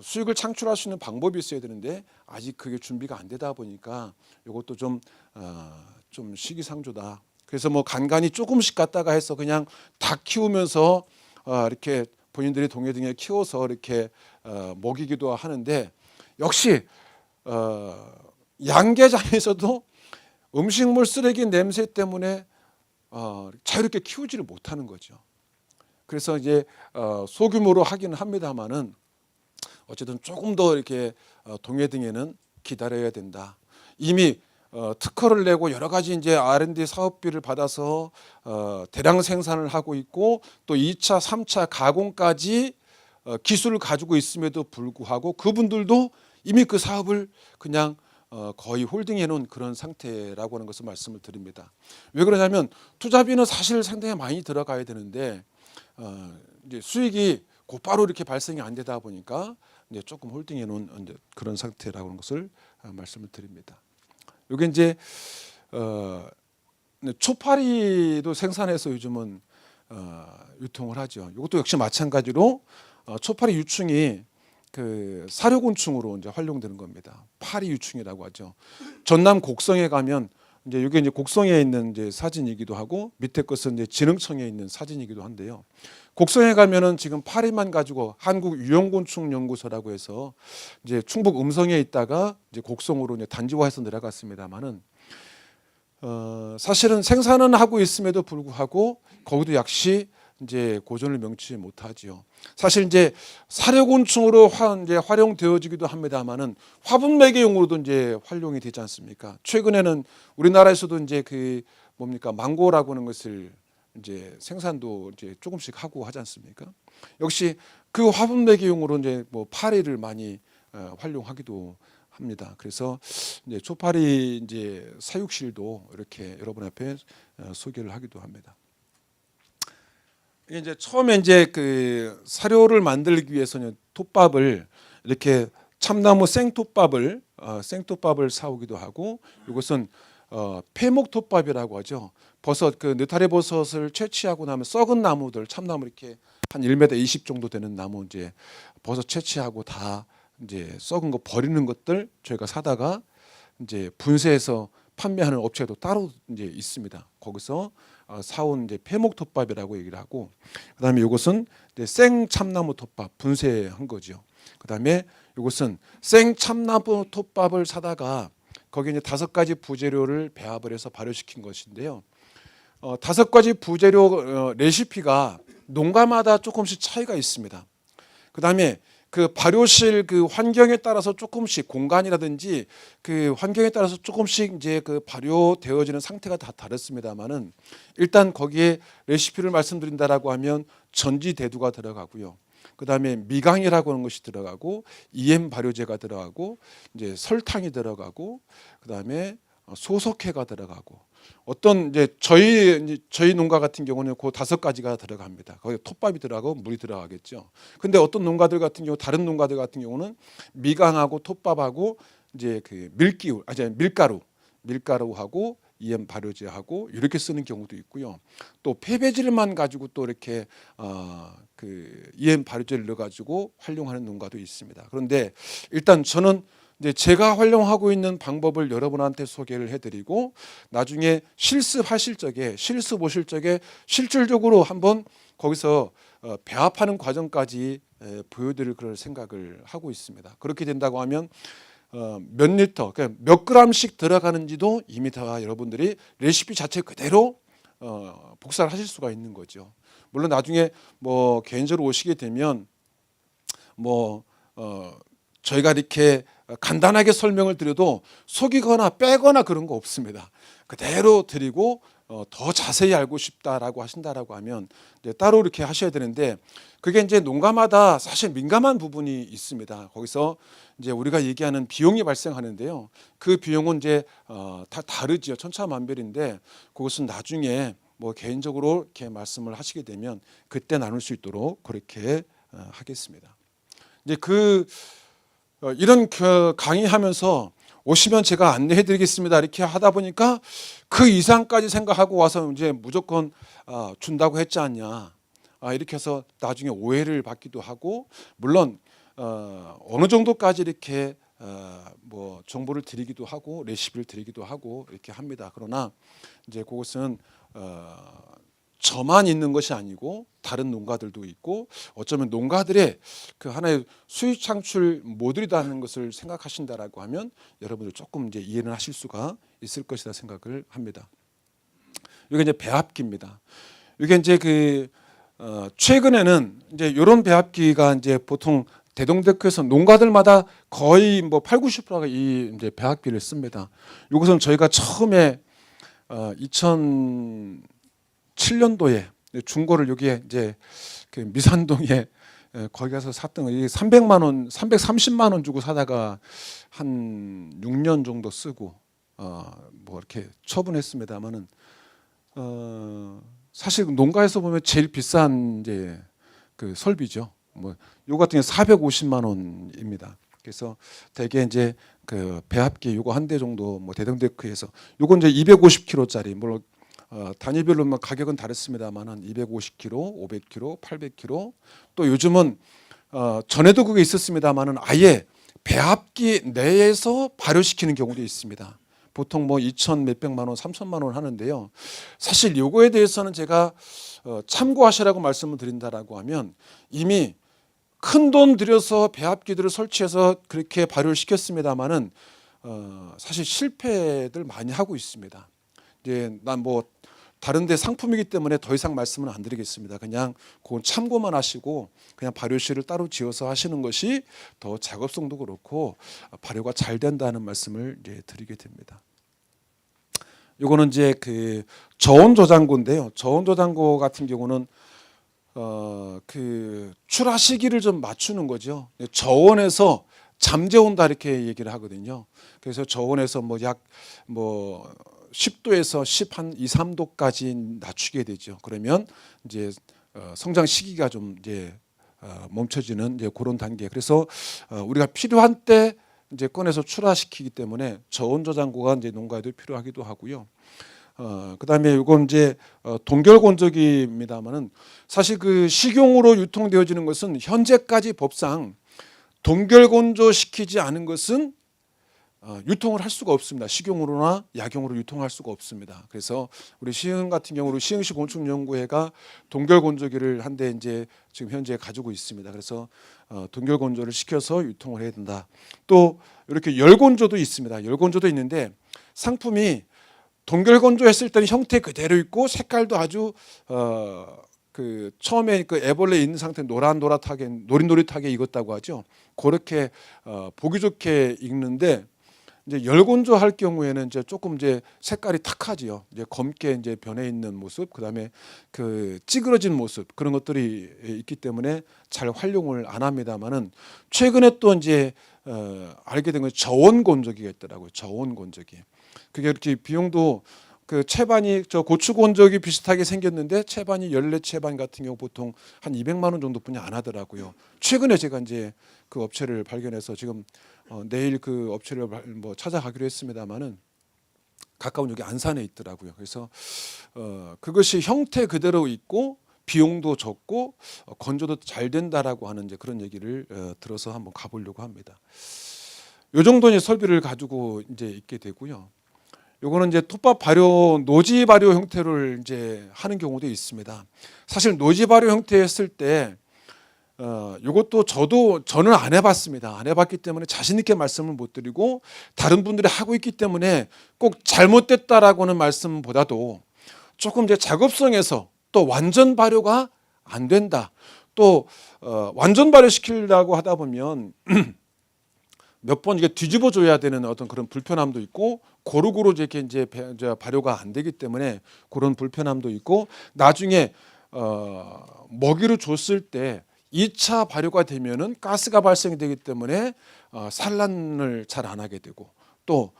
수익을 창출할 수 있는 방법이 있어야 되는데 아직 그게 준비가 안 되다 보니까 이것도 좀 시기상조다. 그래서 뭐 간간히 조금씩 갖다가 해서 그냥 닭 키우면서 이렇게 본인들이 동해등에 키워서 이렇게 먹이기도 하는데 역시 양계장에서도 음식물 쓰레기 냄새 때문에 자유롭게 키우지를 못하는 거죠. 그래서 이제 소규모로 하기는 합니다만은 어쨌든 조금 더 이렇게 동해등에는 기다려야 된다. 이미 특허를 내고 여러 가지 이제 R&D 사업비를 받아서 대량 생산을 하고 있고 또 2차, 3차 가공까지 기술을 가지고 있음에도 불구하고 그분들도 이미 그 사업을 그냥 거의 홀딩해 놓은 그런 상태라고 하는 것을 말씀을 드립니다. 왜 그러냐면 투자비는 사실 상당히 많이 들어가야 되는데 이제 수익이 곧바로 이렇게 발생이 안 되다 보니까 이제 조금 홀딩해 놓은 그런 상태라고 하는 것을 말씀을 드립니다. 이게 이제 초파리도 생산해서 요즘은 유통을 하죠. 이것도 역시 마찬가지로 초파리 유충이 그 사료곤충으로 이제 활용되는 겁니다. 파리 유충이라고 하죠. 전남 곡성에 가면 이제 이게 이제 곡성에 있는 이제 사진이기도 하고 밑에 것은 이제 진흥청에 있는 사진이기도 한데요. 곡성에 가면은 지금 파리만 가지고 한국 유형곤충 연구소라고 해서 이제 충북 음성에 있다가 이제 곡성으로 이제 단지화해서 내려갔습니다만은 사실은 생산은 하고 있음에도 불구하고 거기도 역시 이제 고전을 명치 못하지요. 사실 이제 사료곤충으로 이제 활용되어지기도 합니다만은 화분 매개용으로도 이제 활용이 되지 않습니까? 최근에는 우리나라에서도 이제 그 뭡니까 망고라고 하는 것을 이제 생산도 이제 조금씩 하고 하지 않습니까? 역시 그 화분 매개용으로 이제 뭐 파리를 많이 활용하기도 합니다. 그래서 이제 초파리 이제 사육실도 이렇게 여러분 앞에 소개를 하기도 합니다. 이게 이제 처음에 이제 그 사료를 만들기 위해서는 톱밥을 이렇게 참나무 생톱밥을 사오기도 하고 이것은 폐목톱밥이라고 하죠. 버섯 그 느타리 버섯을 채취하고 나면 썩은 나무들 참나무 이렇게 한 1m 20 정도 되는 나무 이제 버섯 채취하고 다 이제 썩은 거 버리는 것들 저희가 사다가 이제 분쇄해서 판매하는 업체도 따로 이제 있습니다. 거기서 사온 이제 폐목톱밥이라고 얘기를 하고 그다음에 이것은 이제 생 참나무 톱밥 분쇄한 거죠. 그다음에 이것은 생 참나무 톱밥을 사다가 거기에 이제 5가지 부재료를 배합을 해서 발효시킨 것인데요. 5가지 부재료 레시피가 농가마다 조금씩 차이가 있습니다. 그다음에 그 발효실 그 환경에 따라서 조금씩 공간이라든지 그 환경에 따라서 조금씩 이제 그 발효되어지는 상태가 다 다릅니다만은 일단 거기에 레시피를 말씀드린다라고 하면 전지대두가 들어가고요. 그다음에 미강이라고 하는 것이 들어가고 EM 발효제가 들어가고 이제 설탕이 들어가고 그다음에 소석회가 들어가고 어떤 이제 저희 농가 같은 경우는 그 5가지가 들어갑니다. 거기 톱밥이 들어가고 물이 들어가겠죠. 근데 어떤 농가들 같은 경우 다른 농가들 같은 경우는 미강하고 톱밥하고 이제 그 밀가루하고 EM 발효제하고 이렇게 쓰는 경우도 있고요. 또 폐배질만 가지고 또 이렇게 그 EM 발효제를 넣어 가지고 활용하는 농가도 있습니다. 그런데 일단 저는 이제 제가 활용하고 있는 방법을 여러분한테 소개를 해드리고 나중에 실습하실 적에 실습 오실 적에 실질적으로 한번 거기서 배합하는 과정까지 보여드릴 그럴 생각을 하고 있습니다. 그렇게 된다고 하면 몇 리터, 그러니까 몇 그램씩 들어가는지도 이미 다 여러분들이 레시피 자체 그대로 복사를 하실 수가 있는 거죠. 물론 나중에 뭐 개인적으로 오시게 되면 뭐 저희가 이렇게 간단하게 설명을 드려도 속이거나 빼거나 그런 거 없습니다. 그대로 드리고 더 자세히 알고 싶다라고 하신다라고 하면 이제 따로 이렇게 하셔야 되는데 그게 이제 농가마다 사실 민감한 부분이 있습니다. 거기서 이제 우리가 얘기하는 비용이 발생하는데요. 그 비용은 이제 다 다르지요. 천차만별인데 그것은 나중에 뭐 개인적으로 이렇게 말씀을 하시게 되면 그때 나눌 수 있도록 그렇게 하겠습니다. 이제 이런 강의하면서 오시면 제가 안내해드리겠습니다. 이렇게 하다 보니까 그 이상까지 생각하고 와서 이제 무조건 준다고 했지 않냐. 이렇게 해서 나중에 오해를 받기도 하고 물론 어느 정도까지 이렇게 뭐 정보를 드리기도 하고 레시피를 드리기도 하고 이렇게 합니다. 그러나 이제 그것은 저만 있는 것이 아니고 다른 농가들도 있고 어쩌면 농가들의 그 하나의 수익 창출 모듈이라는 것을 생각하신다라고 하면 여러분들 조금 이제 이해는 하실 수가 있을 것이다 생각을 합니다. 이게 이제 배합기입니다. 이게 이제 최근에는 이제 이런 배합기가 이제 보통 대동데크에서 농가들마다 거의 뭐 8, 90%가 이 이제 배합기를 씁니다. 이것은 저희가 처음에 2007년도에 중고를 여기에 이제 그 미산동에 거기 가서 샀던 거, 300만 원, 330만 원 주고 사다가 한 6년 정도 쓰고 뭐 이렇게 처분했습니다만은 사실 농가에서 보면 제일 비싼 이제 그 설비죠. 뭐 요 같은 게 450만 원입니다. 그래서 대개 이제 그 배합기 요거 한 대 정도 뭐 대동데크에서 요건 이제 250kg짜리 물론 단위별로 가격은 다릅니다만은 250kg, 500kg, 800kg 또 요즘은 전에도 그게 있었습니다만은 아예 배합기 내에서 발효시키는 경우도 있습니다. 보통 뭐 2천 몇백만 원, 3천만 원 하는데요. 사실 요거에 대해서는 제가 참고하시라고 말씀을 드린다라고 하면 이미 큰 돈 들여서 배합기들을 설치해서 그렇게 발효를 시켰습니다만은 사실 실패들 많이 하고 있습니다. 이제 난 뭐 다른데 상품이기 때문에 더 이상 말씀은 안 드리겠습니다. 그냥 그건 참고만 하시고 그냥 발효실을 따로 지어서 하시는 것이 더 작업성도 그렇고 발효가 잘 된다는 말씀을 이제 드리게 됩니다. 이거는 이제 그 저온 저장고인데요. 저온 저장고 같은 경우는 그 출하 시기를 좀 맞추는 거죠. 저온에서 잠재온다 이렇게 얘기를 하거든요. 그래서 저온에서 뭐 약 10도에서 2, 3도까지 낮추게 되죠. 그러면 이제 성장 시기가 좀 이제 멈춰지는 이제 그런 단계. 그래서 우리가 필요한 때 이제 꺼내서 출하시키기 때문에 저온 저장고가 이제 농가에도 필요하기도 하고요. 그다음에 이건 이제 동결 건조기입니다만은 사실 그 식용으로 유통되어지는 것은 현재까지 법상 동결 건조시키지 않은 것은 유통을 할 수가 없습니다. 식용으로나 약용으로 유통할 수가 없습니다. 그래서 우리 시흥 같은 경우로 시흥시 곤충연구회가 동결 건조기를 한 대 이제 지금 현재 가지고 있습니다. 그래서 동결 건조를 시켜서 유통을 해야 된다. 또 이렇게 열 건조도 있습니다. 열 건조도 있는데 상품이 동결 건조했을 때는 형태 그대로 있고 색깔도 아주 그 처음에 그 애벌레 있는 상태 노릇노릇하게 노릿노릿하게 익었다고 하죠. 그렇게 보기 좋게 익는데 이제 열 건조할 경우에는 이제 조금 이제 색깔이 탁하지요. 이제 검게 이제 변해 있는 모습, 그다음에 그 찌그러진 모습 그런 것들이 있기 때문에 잘 활용을 안 합니다만은 최근에 또 이제 알게 된 건 저온 건조기가 있더라고요. 저온 건조기. 그게 이렇게 비용도 그 채반이 저 고추 건조기 비슷하게 생겼는데 채반이 열네 채반 같은 경우 보통 한 200만 원 정도뿐이 안 하더라고요. 최근에 제가 이제 그 업체를 발견해서 지금 내일 그 업체를 뭐 찾아가기로 했습니다만은 가까운 여기 안산에 있더라고요. 그래서 그것이 형태 그대로 있고 비용도 적고 건조도 잘 된다라고 하는 이제 그런 얘기를 들어서 한번 가보려고 합니다. 요 정도 이제 설비를 가지고 이제 있게 되고요. 요거는 이제 톱밥 발효, 노지 발효 형태를 이제 하는 경우도 있습니다. 사실 노지 발효 형태 했을 때 요것도 저는 안 해봤습니다. 안 해봤기 때문에 자신 있게 말씀을 못 드리고 다른 분들이 하고 있기 때문에 꼭 잘못됐다라고는 말씀보다도 조금 이제 작업성에서 또 완전 발효가 안 된다. 또 완전 발효시키려고 하다 보면 몇 번 이게 뒤집어 줘야 되는 어떤 그런 불편함도 있고 고루고루 이렇게 이제 발효가 안 되기 때문에 그런 불편함도 있고 나중에 먹이를 줬을 때 2차 발효가 되면은 가스가 발생이 되기 때문에 산란을 잘 안 하게 되고 또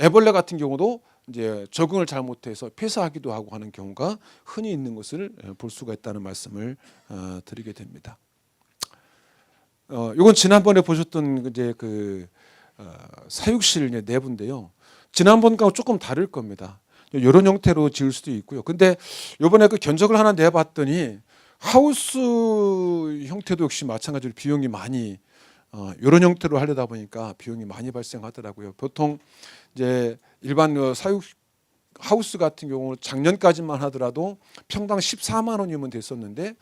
애벌레 같은 경우도 이제 적응을 잘못해서 폐사하기도 하고 하는 경우가 흔히 있는 것을 볼 수가 있다는 말씀을 드리게 됩니다. 이건 지난번에 보셨던 이제 그 사육실 내부인데요. 지난번과 조금 다를 겁니다. 이런 형태로 지을 수도 있고요. 근데 이번에 그 견적을 하나 내봤더니 하우스 형태도 역시 마찬가지로 비용이 많이 이런 형태로 하려다 보니까 비용이 많이 발생하더라고요. 보통 이제 일반 사육 하우스 같은 경우 작년까지만 하더라도 평당 14만 원이면 됐었는데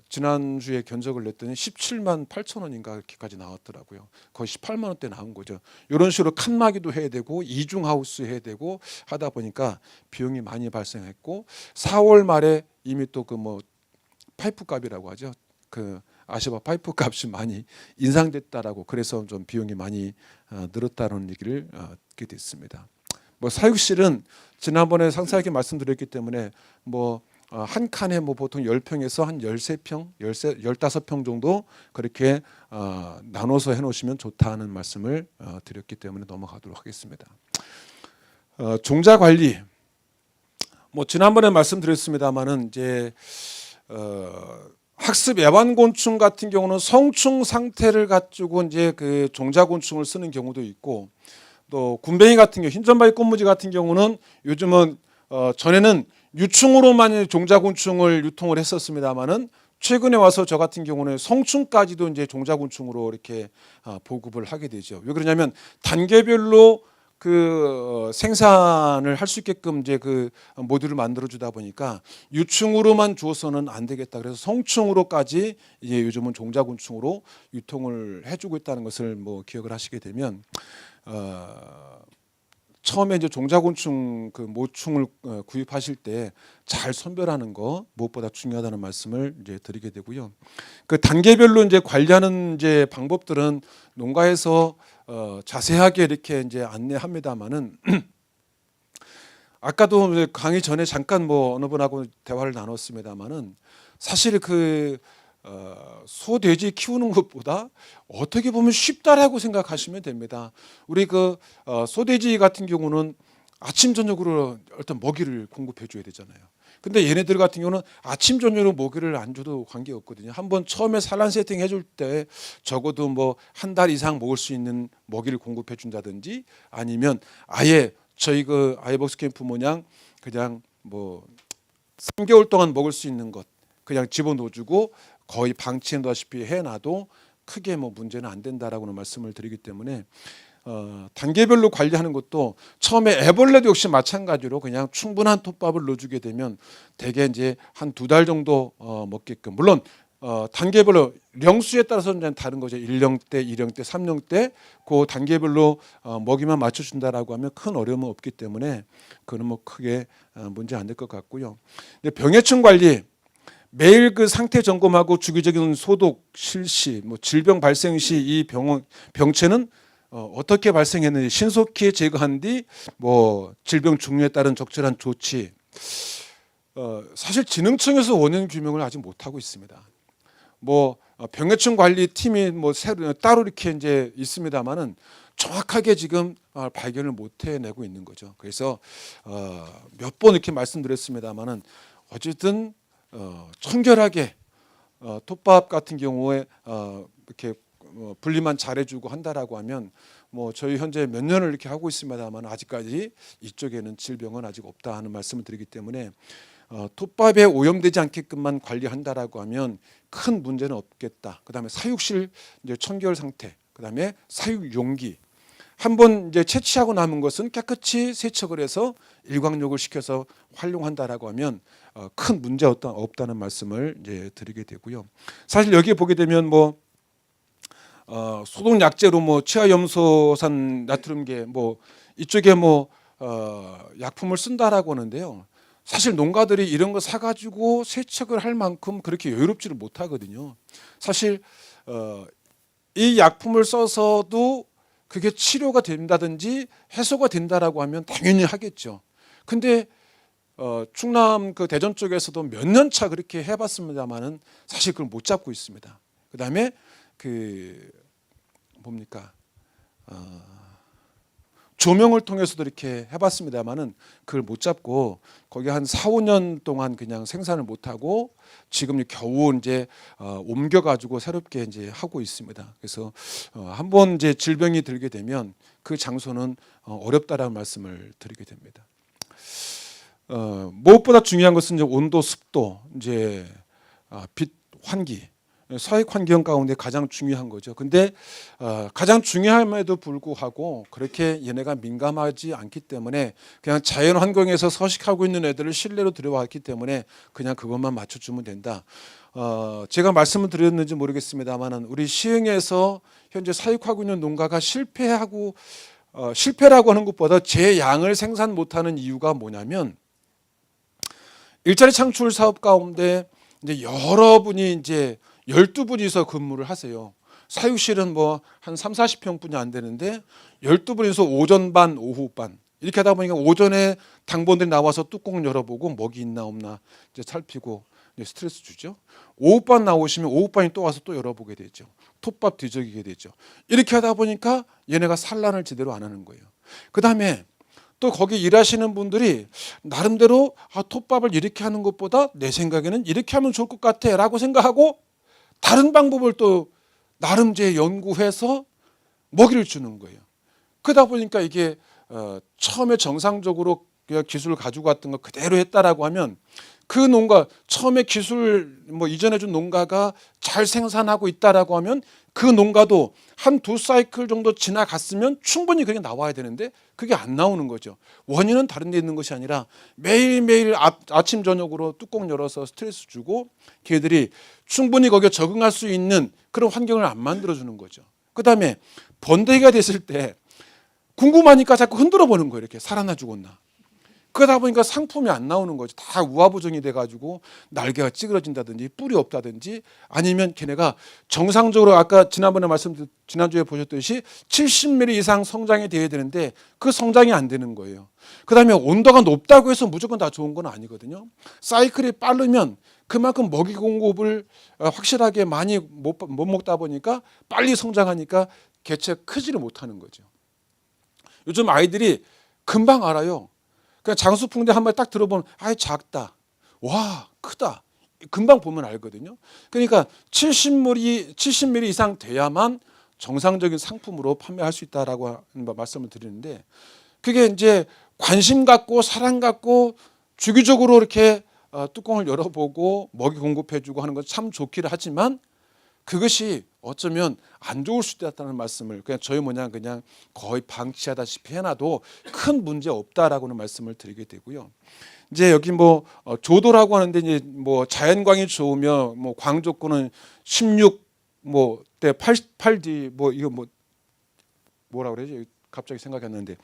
지난주에 견적을 냈더니 17만 8천 원인가 이렇게까지 나왔더라고요. 거의 18만 원대 나온 거죠. 이런 식으로 칸막이도 해야 되고 이중 하우스 해야 되고 하다 보니까 비용이 많이 발생했고 4월 말에 이미 또 그 뭐 파이프 값이라고 하죠. 그 아시아 파이프 값이 많이 인상됐다라고 그래서 좀 비용이 많이 늘었다는 얘기를 듣게 됐습니다. 뭐 사육실은 지난번에 상세하게 말씀드렸기 때문에 뭐 한 칸에 뭐 보통 10평에서 한 13평, 15평 정도 그렇게 나눠서 해놓으시면 좋다는 말씀을 드렸기 때문에 넘어가도록 하겠습니다. 종자 관리 뭐 지난번에 말씀드렸습니다만은 이제 학습 애완곤충 같은 경우는 성충 상태를 가지고 이제 그 종자곤충을 쓰는 경우도 있고 또 군뱅이 같은 경우 흰점바위 꽃무지 같은 경우는 요즘은 전에는 유충으로만 종자곤충을 유통을 했었습니다만은 최근에 와서 저 같은 경우는 성충까지도 이제 종자곤충으로 이렇게 보급을 하게 되죠. 왜 그러냐면 단계별로 그 생산을 할 수 있게끔 이제 그 모듈을 만들어 주다 보니까 유충으로만 주어서는 안 되겠다. 그래서 성충으로까지 이제 요즘은 종자곤충으로 유통을 해주고 있다는 것을 뭐 기억을 하시게 되면 처음에 이제 종자곤충 그 모충을 구입하실 때 잘 선별하는 거 무엇보다 중요하다는 말씀을 이제 드리게 되고요. 그 단계별로 이제 관리하는 이제 방법들은 농가에서 자세하게 이렇게 이제 안내합니다만은 아까도 강의 전에 잠깐 뭐 어느 분하고 대화를 나눴습니다만은 사실 그 소, 돼지 키우는 것보다 어떻게 보면 쉽다라고 생각하시면 됩니다. 우리 그 소돼지 같은 경우는 아침 저녁으로 일단 먹이를 공급해 줘야 되잖아요. 근데 얘네들 같은 경우는 아침 저녁으로 먹이를 안 줘도 관계 없거든요. 한번 처음에 산란 세팅 해줄 때 적어도 뭐 한 달 이상 먹을 수 있는 먹이를 공급해 준다든지 아니면 아예 저희 그 아이벅스 캠프 모양 그냥 뭐 3개월 동안 먹을 수 있는 것 그냥 집어넣어주고 거의 방치해 놓다시피 해놔도 크게 뭐 문제는 안 된다라고는 말씀을 드리기 때문에 단계별로 관리하는 것도 처음에 애벌레도 역시 마찬가지로 그냥 충분한 톱밥을 넣어주게 되면 대개 이제 한 2달 정도 먹게끔 물론 단계별로 령수에 따라서 이제 다른 거죠. 1령대, 2령대, 3령대 그 단계별로 먹이만 맞춰준다라고 하면 큰 어려움은 없기 때문에 그는 뭐 크게 문제 안 될 것 같고요. 병해충 관리 매일 그 상태 점검하고 주기적인 소독 실시, 뭐 질병 발생 시 이 병체는 어떻게 발생했는지 신속히 제거한 뒤 뭐 질병 종류에 따른 적절한 조치. 사실 진흥청에서 원인 규명을 아직 못 하고 있습니다. 뭐 병해충 관리 팀이 뭐 새로 따로 이렇게 이제 있습니다만은 정확하게 지금 발견을 못 해내고 있는 거죠. 그래서 몇 번 이렇게 말씀드렸습니다만은 어쨌든 청결하게 톱밥 같은 경우에 이렇게 분리만 잘해주고 한다라고 하면 뭐 저희 현재 몇 년을 이렇게 하고 있습니다만 아직까지 이쪽에는 질병은 아직 없다 하는 말씀을 드리기 때문에 톱밥에 오염되지 않게끔만 관리한다라고 하면 큰 문제는 없겠다. 그다음에 사육실 이제 청결 상태, 그다음에 사육 용기. 한번 이제 채취하고 남은 것은 깨끗이 세척을 해서 일광욕을 시켜서 활용한다라고 하면 큰 문제 없다는 말씀을 이제 드리게 되고요. 사실 여기에 보게 되면 뭐 소독 약제로 뭐 치아염소산 나트륨계 뭐 이쪽에 뭐 약품을 쓴다라고 하는데요. 사실 농가들이 이런 거 사가지고 세척을 할 만큼 그렇게 여유롭지를 못하거든요. 사실 이 약품을 써서도 그게 치료가 된다든지 해소가 된다라고 하면 당연히 하겠죠. 근데 충남 그 대전 쪽에서도 몇 년 차 그렇게 해봤습니다만은 사실 그걸 못 잡고 있습니다. 그다음에 그 뭡니까 조명을 통해서도 이렇게 해봤습니다만은 그걸 못 잡고 거기 한 4, 5년 동안 그냥 생산을 못 하고 지금 겨우 이제 옮겨가지고 새롭게 이제 하고 있습니다. 그래서 한번 이제 질병이 들게 되면 그 장소는 어렵다라는 말씀을 드리게 됩니다. 무엇보다 중요한 것은 이제 온도, 습도, 이제 빛, 환기. 사육 환경 가운데 가장 중요한 거죠. 근데 가장 중요함에도 불구하고 그렇게 얘네가 민감하지 않기 때문에 그냥 자연 환경에서 서식하고 있는 애들을 실내로 들여왔기 때문에 그냥 그것만 맞춰주면 된다. 제가 말씀을 드렸는지 모르겠습니다만은 우리 시흥에서 현재 사육하고 있는 농가가 실패라고 하는 것보다 제 양을 생산 못하는 이유가 뭐냐면 일자리 창출 사업 가운데 이제 여러분이 이제 12분이서 근무를 하세요. 사육실은 뭐 한 3, 40평뿐이 안 되는데 12분이서 오전 반, 오후 반 이렇게 하다 보니까 오전에 당번들이 나와서 뚜껑 열어보고 먹이 있나 없나 이제 살피고 이제 스트레스 주죠. 오후반 나오시면 오후반이 또 와서 또 열어보게 되죠. 톱밥 뒤적이게 되죠. 이렇게 하다 보니까 얘네가 산란을 제대로 안 하는 거예요. 그 다음에 또 거기 일하시는 분들이 나름대로 톱밥을 이렇게 하는 것보다 내 생각에는 이렇게 하면 좋을 것 같아 라고 생각하고 다른 방법을 또 나름 제 연구해서 먹이를 주는 거예요. 그러다 보니까 이게 처음에 정상적으로 기술을 가지고 왔던 거 그대로 했다라고 하면 그 농가 처음에 기술 뭐 이전해 준 농가가 잘 생산하고 있다라고 하면 그 농가도 한 두 사이클 정도 지나갔으면 충분히 그게 나와야 되는데 그게 안 나오는 거죠. 원인은 다른 데 있는 것이 아니라 매일매일 아침 저녁으로 뚜껑 열어서 스트레스 주고 걔들이 충분히 거기에 적응할 수 있는 그런 환경을 안 만들어 주는 거죠. 그다음에 번데기가 됐을 때 궁금하니까 자꾸 흔들어 보는 거예요. 이렇게 살아나 죽었나. 그러다 보니까 상품이 안 나오는 거죠. 다 우아부정이 돼가지고 날개가 찌그러진다든지 뿔이 없다든지 아니면 걔네가 정상적으로 아까 지난주에 보셨듯이 70mm 이상 성장이 돼야 되는데 그 성장이 안 되는 거예요. 그 다음에 온도가 높다고 해서 무조건 다 좋은 건 아니거든요. 사이클이 빠르면 그만큼 먹이 공급을 확실하게 많이 못 먹다 보니까 빨리 성장하니까 개체가 크지를 못하는 거죠. 요즘 아이들이 금방 알아요. 그냥 장수풍뎅 한 마리 딱 들어보면 작다, 와 크다, 금방 보면 알거든요. 그러니까 70mm 이상 돼야만 정상적인 상품으로 판매할 수 있다라고 말씀을 드리는데 그게 이제 관심 갖고 사랑 갖고 주기적으로 이렇게 뚜껑을 열어보고 먹이 공급해주고 하는 건 참 좋기는 하지만 그것이 어쩌면 안 좋을 수도 있다는 말씀을 그냥 저희 그냥 거의 방치하다시피 해놔도 큰 문제 없다라고는 말씀을 드리게 되고요. 이제 여기 뭐 조도라고 하는데 이제 뭐 자연광이 좋으며 뭐 광 조건은 16 뭐 때 88D 뭐 이거 뭐라 그러지? 갑자기 생각이 안 나는데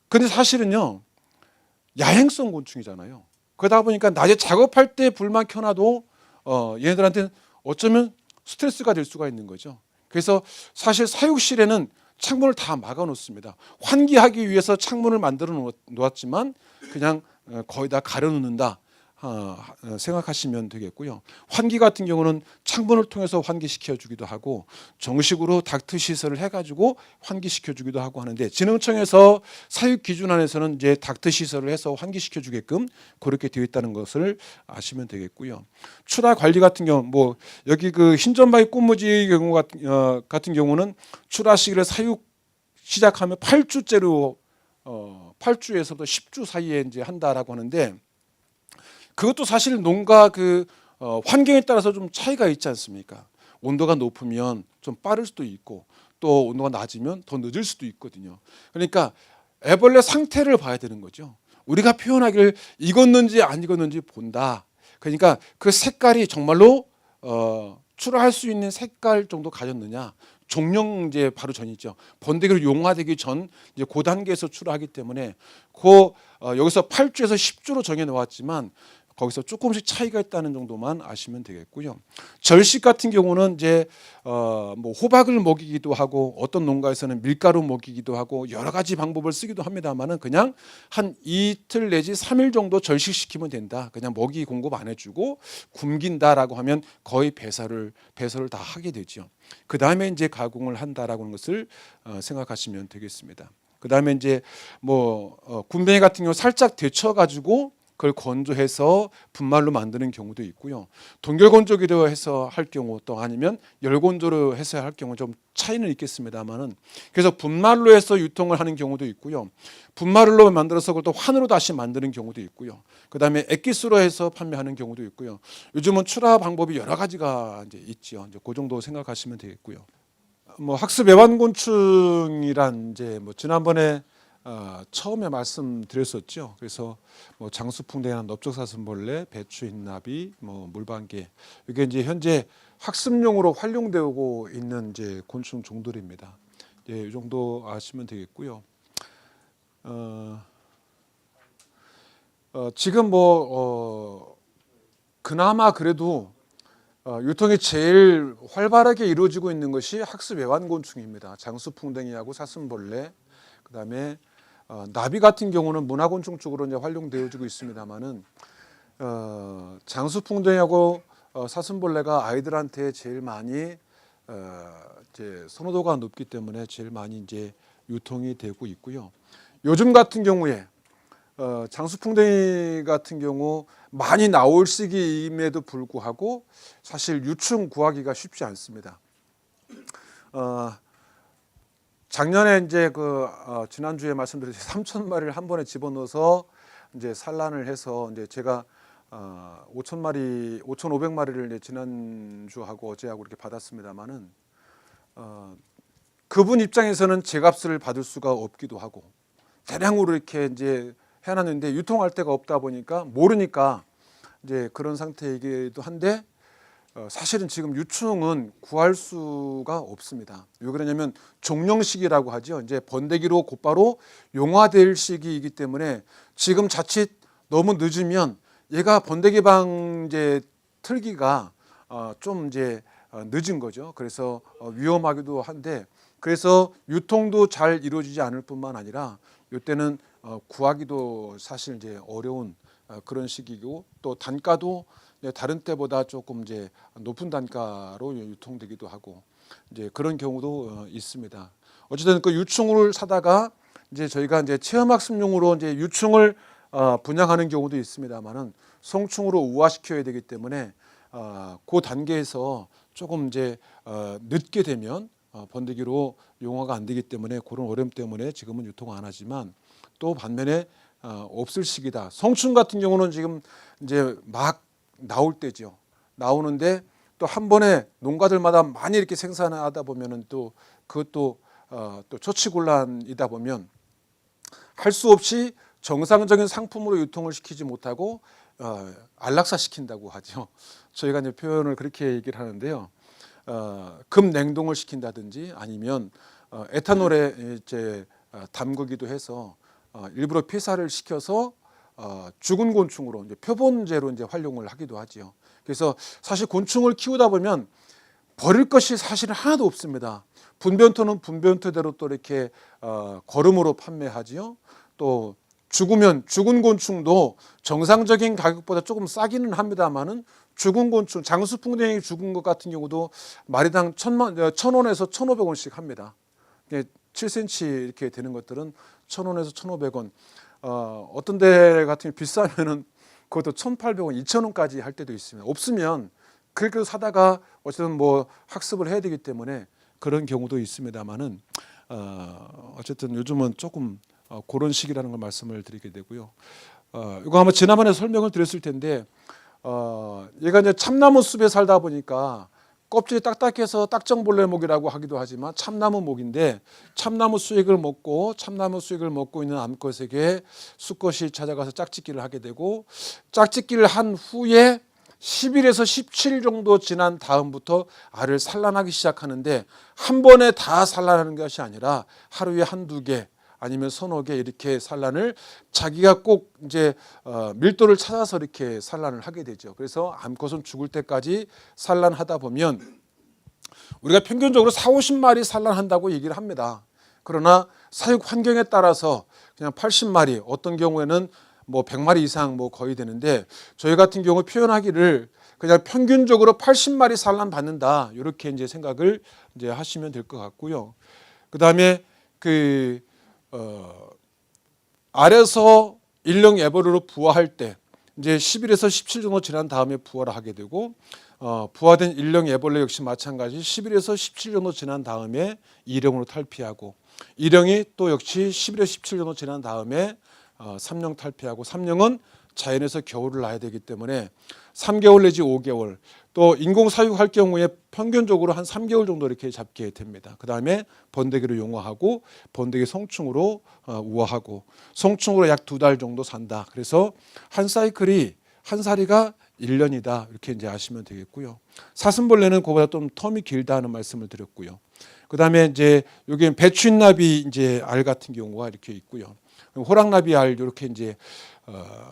근데 사실은요 야행성 곤충이잖아요. 그러다 보니까 낮에 작업할 때 불만 켜놔도 얘네들한테는 어쩌면 스트레스가 될 수가 있는 거죠. 그래서 사실 사육실에는 창문을 다 막아 놓습니다. 환기하기 위해서 창문을 만들어 놓았지만 그냥 거의 다 가려 놓는다 생각하시면 되겠고요. 환기 같은 경우는 창문을 통해서 환기시켜 주기도 하고 정식으로 닥트 시설을 해가지고 환기시켜 주기도 하고 하는데 진흥청에서 사육 기준 안에서는 이제 닥트 시설을 해서 환기시켜 주게끔 그렇게 되어 있다는 것을 아시면 되겠고요. 출하 관리 같은 경우 뭐 여기 그 흰점바위 꽃무지 경우 같은 경우는 출하 시기를 사육 시작하면 8주째로 8주에서도 10주 사이에 이제 한다라고 하는데 그것도 사실 농가 환경에 따라서 좀 차이가 있지 않습니까? 온도가 높으면 좀 빠를 수도 있고 또 온도가 낮으면 더 늦을 수도 있거든요. 그러니까 애벌레 상태를 봐야 되는 거죠. 우리가 표현하기를 익었는지 안 익었는지 본다. 그러니까 그 색깔이 정말로 출하할 수 있는 색깔 정도 가졌느냐. 종령 이제 바로 전이죠. 번데기로 용화되기 전 이제 그 단계에서 출하하기 때문에 여기서 8주에서 10주로 정해 놓았지만 거기서 조금씩 차이가 있다는 정도만 아시면 되겠고요. 절식 같은 경우는 이제 뭐 호박을 먹이기도 하고 어떤 농가에서는 밀가루 먹이기도 하고 여러 가지 방법을 쓰기도 합니다만은 그냥 한 이틀 내지 3일 정도 절식시키면 된다. 그냥 먹이 공급 안 해주고 굶긴다라고 하면 거의 배설을 다 하게 되죠. 그 다음에 이제 가공을 한다라고 하는 것을 생각하시면 되겠습니다. 그 다음에 이제 뭐 군뱅이 같은 경우 살짝 데쳐가지고 그걸 건조해서 분말로 만드는 경우도 있고요. 동결 건조기로 해서 할 경우 또 아니면 열 건조로 해서 할 경우 좀 차이는 있겠습니다만은 그래서 분말로 해서 유통을 하는 경우도 있고요. 분말로 만들어서 그걸 또 환으로 다시 만드는 경우도 있고요. 그다음에 액기스로 해서 판매하는 경우도 있고요. 요즘은 출하 방법이 여러 가지가 이제 있죠. 이제 그 정도 생각하시면 되겠고요. 뭐 학습 애완곤충이란 이제 뭐 지난번에 처음에 말씀드렸었죠. 그래서 뭐 장수풍뎅이나 넓적사슴벌레, 배추흰나비, 뭐 물방개 이게 이제 현재 학습용으로 활용되고 있는 이제 곤충 종들입니다. 예, 이 정도 아시면 되겠고요. 지금 그나마 그래도 유통이 제일 활발하게 이루어지고 있는 것이 학습 애완곤충입니다. 장수풍뎅이하고 사슴벌레, 그다음에 나비 같은 경우는 문화곤충 쪽으로 이제 활용되어지고 있습니다만은 장수풍뎅이하고 사슴벌레가 아이들한테 제일 많이 이제 선호도가 높기 때문에 제일 많이 이제 유통이 되고 있고요. 요즘 같은 경우에 장수풍뎅이 같은 경우 많이 나올 시기임에도 불구하고 사실 유충 구하기가 쉽지 않습니다. 작년에 이제 지난주에 말씀드렸듯이 3,000마리를 한 번에 집어넣어서 이제 산란을 해서 이제 제가 5,000마리, 5,500마리를 이제 지난주하고 어제하고 이렇게 받았습니다만은 그분 입장에서는 제값을 받을 수가 없기도 하고 대량으로 이렇게 이제 해놨는데 유통할 데가 없다 보니까 모르니까 이제 그런 상태이기도 한데 사실은 지금 유충은 구할 수가 없습니다. 왜 그러냐면 종령시기라고 하죠. 이제 번데기로 곧바로 용화될 시기이기 때문에 지금 자칫 너무 늦으면 얘가 번데기 방제 틀기가 좀 이제 늦은 거죠. 그래서 위험하기도 한데 그래서 유통도 잘 이루어지지 않을 뿐만 아니라 이때는 구하기도 사실 이제 어려운 그런 시기고 또 단가도 다른 때보다 조금 이제 높은 단가로 유통되기도 하고 이제 그런 경우도 있습니다. 어쨌든 그 유충을 사다가 이제 저희가 이제 체험학습용으로 이제 유충을 분양하는 경우도 있습니다만은 성충으로 우화시켜야 되기 때문에 그 단계에서 조금 이제 늦게 되면 번데기로 용화가 안 되기 때문에 그런 어려움 때문에 지금은 유통 안 하지만 또 반면에 없을 시기다. 성충 같은 경우는 지금 이제 막 나올 때죠. 나오는데 또 한 번에 농가들마다 많이 이렇게 생산하다 보면은 또 그것도 또 처치곤란이다 보면 할 수 없이 정상적인 상품으로 유통을 시키지 못하고 안락사시킨다고 하죠. 저희가 이제 표현을 그렇게 얘기를 하는데요. 급냉동을 시킨다든지 아니면 에탄올에 이제 담그기도 해서 일부러 폐사를 시켜서 죽은 곤충으로 이제 표본제로 이제 활용을 하기도 하지요. 그래서 사실 곤충을 키우다 보면 버릴 것이 사실은 하나도 없습니다. 분변토는 분변토대로 또 이렇게 거름으로 판매하지요. 또 죽으면 죽은 곤충도 정상적인 가격보다 조금 싸기는 합니다만은 죽은 곤충, 장수풍뎅이 죽은 것 같은 경우도 마리당 1,000원에서 1,500원씩 합니다. 7cm 이렇게 되는 것들은 1,000원에서 1,500원. 어떤 데 같은 게 비싸면은 그것도 1,800원, 2,000원까지 할 때도 있습니다. 없으면 그렇게 사다가 어쨌든 뭐 학습을 해야 되기 때문에 그런 경우도 있습니다만은 어쨌든 요즘은 조금 그런 시기라는 걸 말씀을 드리게 되고요. 이거 아마 지난번에 설명을 드렸을 텐데 얘가 이제 참나무 숲에 살다 보니까 껍질이 딱딱해서 딱정벌레목이라고 하기도 하지만 참나무 목인데 참나무 수액을 먹고 있는 암컷에게 수컷이 찾아가서 짝짓기를 하게 되고 짝짓기를 한 후에 10일에서 17일 정도 지난 다음부터 알을 산란하기 시작하는데 한 번에 다 산란하는 것이 아니라 하루에 한두 개 아니면 서너 개 이렇게 산란을 자기가 꼭 이제 밀도를 찾아서 이렇게 산란을 하게 되죠. 그래서 암컷은 죽을 때까지 산란하다 보면 우리가 평균적으로 40-50마리 산란한다고 얘기를 합니다. 그러나 사육 환경에 따라서 그냥 80마리, 어떤 경우에는 뭐 100마리 이상 뭐 거의 되는데 저희 같은 경우 표현하기를 그냥 평균적으로 80마리 산란 받는다 이렇게 이제 생각을 이제 하시면 될 것 같고요. 그다음에 알에서 일령 애벌으로 부화할 때 이제 10일에서 17 정도 지난 다음에 부화를 하게 되고 부화된 일령 애벌레 역시 마찬가지 10일에서 17 정도 지난 다음에 일령으로 탈피하고 일령이 또 역시 11에서 17 정도 지난 다음에 3령 탈피하고 3령은 자연에서 겨울을 나야 되기 때문에 3개월 내지 5개월 또 인공 사육할 경우에 평균적으로 한 3개월 정도 이렇게 잡게 됩니다. 그 다음에 번데기로 용화하고 번데기 성충으로 우화하고 성충으로 약 2달 정도 산다. 그래서 한 사이클이 한 사리가 1년이다 이렇게 이제 아시면 되겠고요. 사슴벌레는 그보다 좀 텀이 길다는 말씀을 드렸고요. 그 다음에 이제 여기 배추인나비 이제 알 같은 경우가 이렇게 있고요. 호랑나비 알 이렇게 이제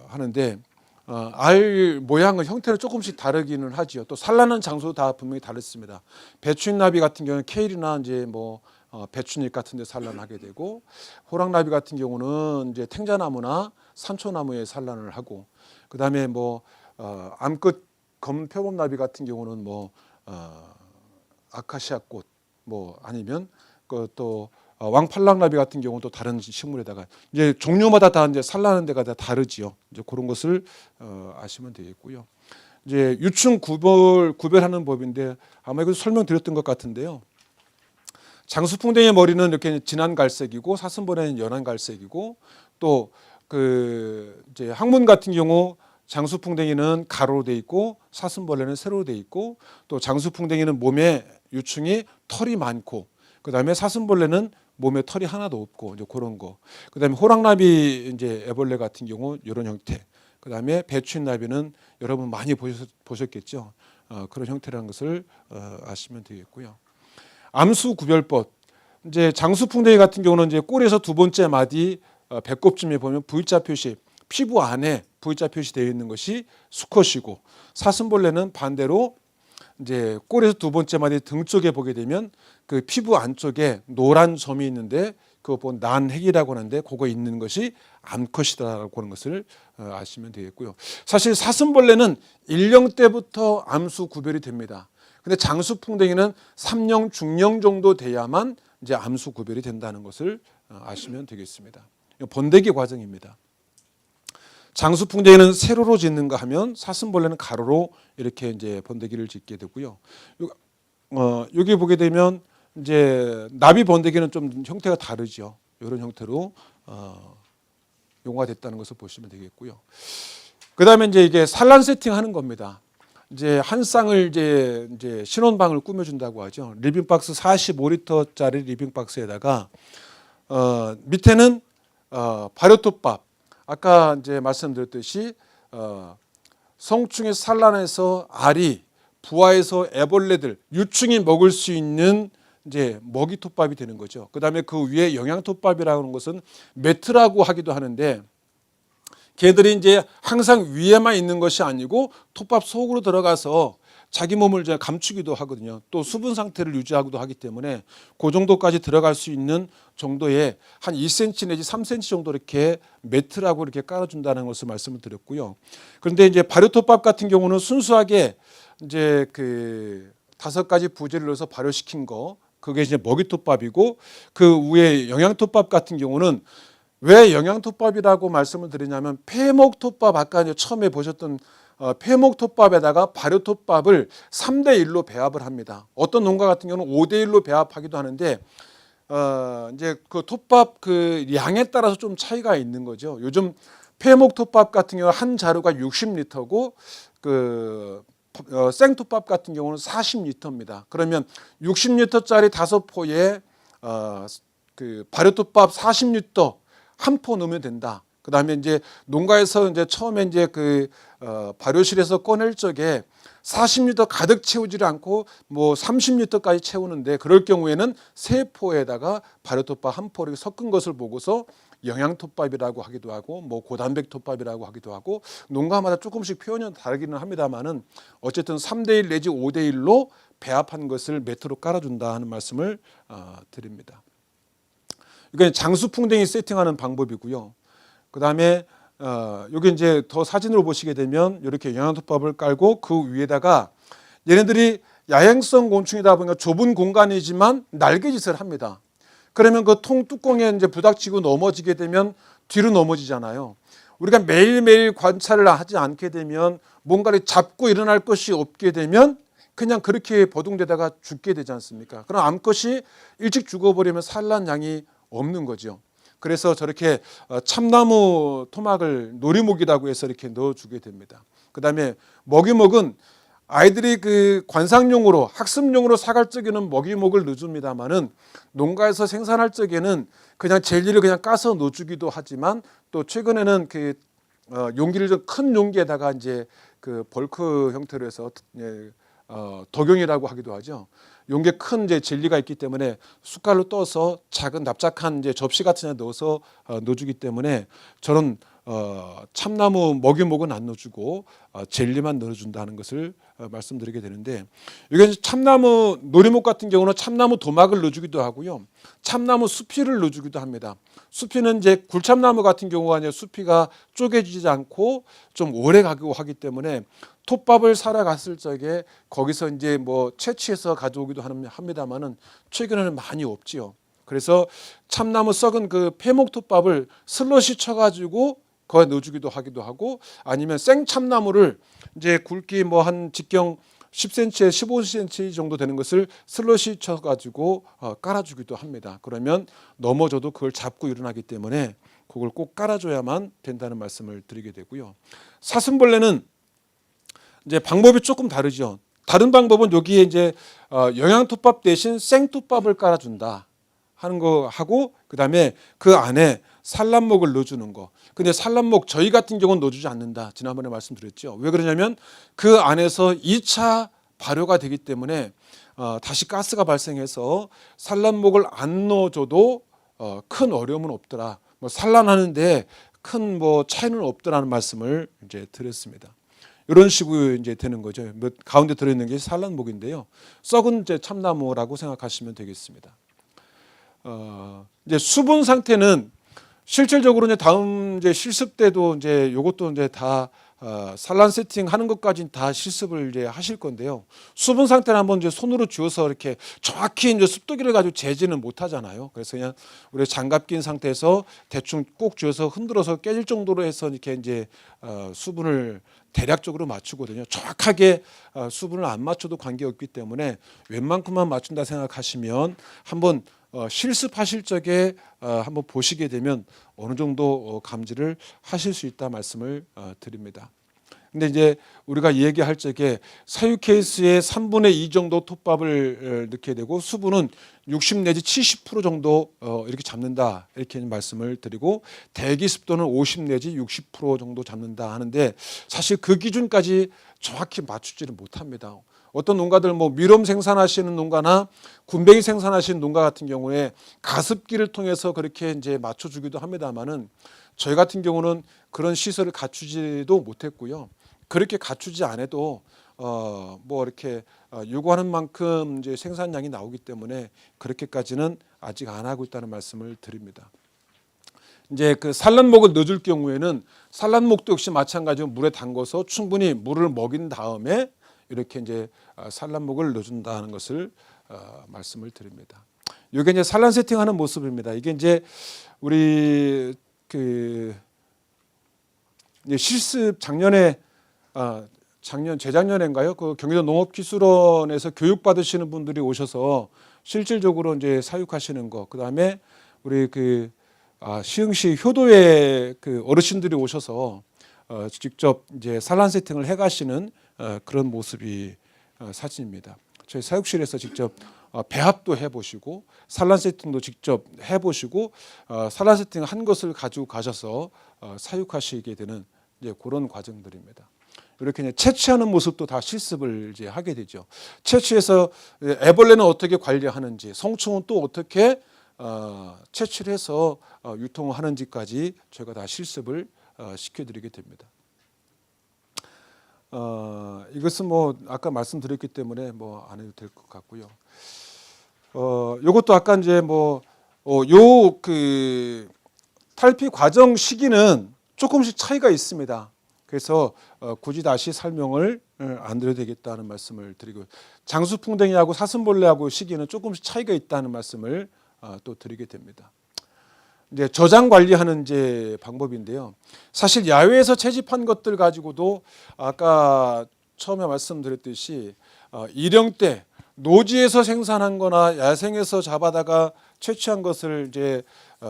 하는데 알 모양은 형태는 조금씩 다르기는 하지요. 또 산란하는 장소도 다 분명히 다릅니다. 배추인나비 같은 경우는 케일이나 이제 뭐 배추잎 같은 데 산란하게 되고 호랑나비 같은 경우는 이제 탱자나무나 산초나무에 산란을 하고 그다음에 뭐 암끝 검은 표범나비 같은 경우는 뭐 아카시아 꽃 뭐 아니면 또 왕팔랑나비 같은 경우도 다른 식물에다가 이제 종류마다 다 이제 산란하는 데가 다 다르지요. 이제 그런 것을 아시면 되겠고요. 이제 유충 구별하는 법인데 아마 이거 설명드렸던 것 같은데요. 장수풍뎅이의 머리는 이렇게 진한 갈색이고 사슴벌레는 연한 갈색이고 또 그 이제 항문 같은 경우 장수풍뎅이는 가로로 돼 있고 사슴벌레는 세로로 돼 있고 또 장수풍뎅이는 몸에 유충이 털이 많고 그다음에 사슴벌레는 몸에 털이 하나도 없고 이제 그런 거. 그다음에 호랑나비 이제 애벌레 같은 경우 이런 형태. 그다음에 배추인나비는 여러분 많이 보셨겠죠. 그런 형태라는 것을 아시면 되겠고요. 암수 구별법. 이제 장수풍뎅이 같은 경우는 이제 꼴에서 두 번째 마디 배꼽쯤에 보면 V자 표시, 피부 안에 V자 표시되어 있는 것이 수컷이고 사슴벌레는 반대로 이제 꼴에서 두 번째 마디 등 쪽에 보게 되면 그 피부 안쪽에 노란 점이 있는데 그거 보면 난핵이라고 하는데 그거 있는 것이 암컷이다라고 하는 것을 아시면 되겠고요. 사실 사슴벌레는 일령 때부터 암수 구별이 됩니다. 근데 장수풍뎅이는 3령, 중령 정도 돼야만 이제 암수 구별이 된다는 것을 아시면 되겠습니다. 번데기 과정입니다. 장수풍뎅이는 세로로 짓는가 하면 사슴벌레는 가로로 이렇게 이제 번데기를 짓게 되고요. 여기 보게 되면 이제 나비 번데기는 좀 형태가 다르죠. 이런 형태로 용화됐다는 것을 보시면 되겠고요. 그다음에 이제 이게 산란 세팅하는 겁니다. 이제 한 쌍을 이제 신혼방을 꾸며준다고 하죠. 리빙박스 45리터짜리 리빙박스에다가 밑에는 발효톱밥. 아까 이제 말씀드렸듯이 성충의 산란에서 알이 부화해서 애벌레들 유충이 먹을 수 있는 이제 먹이톱밥이 되는 거죠. 그다음에 그 위에 영양톱밥이라는 것은 매트라고 하기도 하는데 걔들이 이제 항상 위에만 있는 것이 아니고 톱밥 속으로 들어가서 자기 몸을 이제 감추기도 하거든요. 또 수분 상태를 유지하기도 하기 때문에 그 정도까지 들어갈 수 있는 정도의 한 2cm 내지 3cm 정도 이렇게 매트라고 이렇게 깔아준다는 것을 말씀을 드렸고요. 그런데 이제 발효톱밥 같은 경우는 순수하게 이제 그 5가지 부재를 넣어서 발효시킨 거 그게 이제 먹이톱밥이고 그 위에 영양톱밥 같은 경우는 왜 영양톱밥이라고 말씀을 드리냐면 폐목톱밥 아까 이제 처음에 보셨던 폐목톱밥에다가 발효톱밥을 3대1로 배합을 합니다. 어떤 농가 같은 경우는 5대1로 배합하기도 하는데 이제 그 톱밥 그 양에 따라서 좀 차이가 있는 거죠. 요즘 폐목톱밥 같은 경우 한 자루가 60리터고 그 생톱밥 같은 경우는 40리터입니다. 그러면 60리터짜리 5포에 그 발효톱밥 40리터 한 포 넣으면 된다. 그다음에 이제 농가에서 이제 처음에 이제 그 발효실에서 꺼낼 적에 40리터 가득 채우지를 않고 뭐 30리터까지 채우는데 그럴 경우에는 3포에다가 발효톱밥 한 포를 섞은 것을 보고서 영양톱밥이라고 하기도 하고 뭐 고단백톱밥이라고 하기도 하고 농가마다 조금씩 표현이 다르기는 합니다만은 어쨌든 3대1 내지 5대1로 배합한 것을 매트로 깔아준다 하는 말씀을 드립니다. 이건 장수풍뎅이 세팅하는 방법이고요. 그 다음에 여기 이제 더 사진으로 보시게 되면 이렇게 영양톱밥을 깔고 그 위에다가 얘네들이 야행성 곤충이다 보니까 좁은 공간이지만 날개짓을 합니다. 그러면 그 통 뚜껑에 이제 부닥치고 넘어지게 되면 뒤로 넘어지잖아요. 우리가 매일매일 관찰을 하지 않게 되면 뭔가를 잡고 일어날 것이 없게 되면 그냥 그렇게 버둥대다가 죽게 되지 않습니까? 그럼 암컷이 일찍 죽어버리면 산란 양이 없는 거죠. 그래서 저렇게 참나무 토막을 놀이목이라고 해서 이렇게 넣어주게 됩니다. 그 다음에 먹이목은 아이들이 그 관상용으로 학습용으로 사갈 적에는 먹이목을 넣어줍니다만은 농가에서 생산할 적에는 그냥 젤리를 그냥 까서 넣어주기도 하지만 또 최근에는 그 용기를 좀 큰 용기에다가 이제 그 벌크 형태로 해서 덕용이라고 하기도 하죠. 용기에 큰 이제 젤리가 있기 때문에 숟갈로 떠서 작은 납작한 이제 접시 같은 데 넣어서 넣어주기 때문에 저런 참나무 먹이목은 안 넣어주고 젤리만 넣어준다는 것을 말씀드리게 되는데, 이게 참나무 놀이목 같은 경우는 참나무 도막을 넣어주기도 하고요, 참나무 수피를 넣어주기도 합니다. 수피는 이제 굴참나무 같은 경우가 이제 수피가 쪼개지지 않고 좀 오래 가고 하기 때문에 톱밥을 사러 갔을 적에 거기서 이제 뭐 채취해서 가져오기도 합니다만은 최근에는 많이 없지요. 그래서 참나무 썩은 그 폐목 톱밥을 슬러시 쳐가지고 거기에 넣어주기도 하기도 하고, 아니면 생참나무를 이제 굵기 뭐 한 직경 10cm에 15cm 정도 되는 것을 슬러시 쳐가지고 깔아주기도 합니다. 그러면 넘어져도 그걸 잡고 일어나기 때문에 그걸 꼭 깔아줘야만 된다는 말씀을 드리게 되고요. 사슴벌레는 이제 방법이 조금 다르죠. 다른 방법은 여기에 이제 영양톱밥 대신 생톱밥을 깔아준다 하는 거 하고, 그 다음에 그 안에 산란목을 넣어주는 거. 근데 산란목 저희 같은 경우는 넣어주지 않는다. 지난번에 말씀드렸죠. 왜 그러냐면 그 안에서 2차 발효가 되기 때문에 다시 가스가 발생해서 산란목을 안 넣어줘도 큰 어려움은 없더라. 뭐 산란하는데 큰 뭐 차이는 없더라는 말씀을 이제 드렸습니다. 이런 식으로 이제 되는 거죠. 가운데 들어있는 게 산란목인데요. 썩은 이제 참나무라고 생각하시면 되겠습니다. 이제 수분 상태는 실질적으로 이제 다음 이제 실습 때도 이제 요것도 이제 다 산란 세팅 하는 것까지는 다 실습을 이제 하실 건데요. 수분 상태는 한번 이제 손으로 쥐어서 이렇게 정확히 이제 습도기를 가지고 재지는 못 하잖아요. 그래서 그냥 우리 장갑 낀 상태에서 대충 꼭 쥐어서 흔들어서 깨질 정도로 해서 이렇게 이제 수분을 대략적으로 맞추거든요. 정확하게 수분을 안 맞춰도 관계없기 때문에 웬만큼만 맞춘다 생각하시면 한번 실습하실 적에 한번 보시게 되면 어느 정도 감지를 하실 수 있다 말씀을 드립니다. 근데 이제 우리가 얘기할 적에 사육 케이스에 3분의 2 정도 톱밥을 넣게 되고 수분은 60 내지 70% 정도 이렇게 잡는다, 이렇게 말씀을 드리고 대기 습도는 50 내지 60% 정도 잡는다 하는데, 사실 그 기준까지 정확히 맞추지를 못합니다. 어떤 농가들 뭐 밀웜 생산하시는 농가나 군뱅이 생산하시는 농가 같은 경우에 가습기를 통해서 그렇게 이제 맞춰주기도 합니다만은 저희 같은 경우는 그런 시설을 갖추지도 못했고요. 그렇게 갖추지 않아도 뭐 이렇게 요구하는 만큼 이제 생산량이 나오기 때문에 그렇게까지는 아직 안 하고 있다는 말씀을 드립니다. 이제 그 산란목을 넣어줄 경우에는 산란목도 역시 마찬가지로 물에 담궈서 충분히 물을 먹인 다음에 이렇게 이제 산란목을 넣어준다는 것을 말씀을 드립니다. 이게 이제 산란 세팅하는 모습입니다. 이게 이제 우리 그 이제 실습 작년에 재작년인가요? 그 경기도 농업기술원에서 교육 받으시는 분들이 오셔서 실질적으로 이제 사육하시는 거, 그 다음에 우리 그 시흥시 효도에 그 어르신들이 오셔서 직접 이제 산란 세팅을 해가시는 그런 모습이 사진입니다. 저희 사육실에서 직접 배합도 해보시고 산란 세팅도 직접 해보시고 산란 세팅 한 것을 가지고 가셔서 사육하시게 되는 이제 그런 과정들입니다. 이렇게 이제 채취하는 모습도 다 실습을 이제 하게 되죠. 채취해서 애벌레는 어떻게 관리하는지, 성충은 또 어떻게 채취를 해서 유통하는지까지 저희가 다 실습을 시켜드리게 됩니다. 이것은 뭐 아까 말씀드렸기 때문에 뭐 안 해도 될 것 같고요. 이것도 아까 이제 뭐 요 그 탈피 과정 시기는 조금씩 차이가 있습니다. 그래서 굳이 다시 설명을 안 드려도 되겠다는 말씀을 드리고, 장수풍뎅이하고 사슴벌레하고 시기는 조금씩 차이가 있다는 말씀을 또 드리게 됩니다. 이제 저장 관리하는 이제 방법인데요. 사실 야외에서 채집한 것들 가지고도 아까 처음에 말씀드렸듯이 일형 때 노지에서 생산한 거나 야생에서 잡아다가 채취한 것을 이제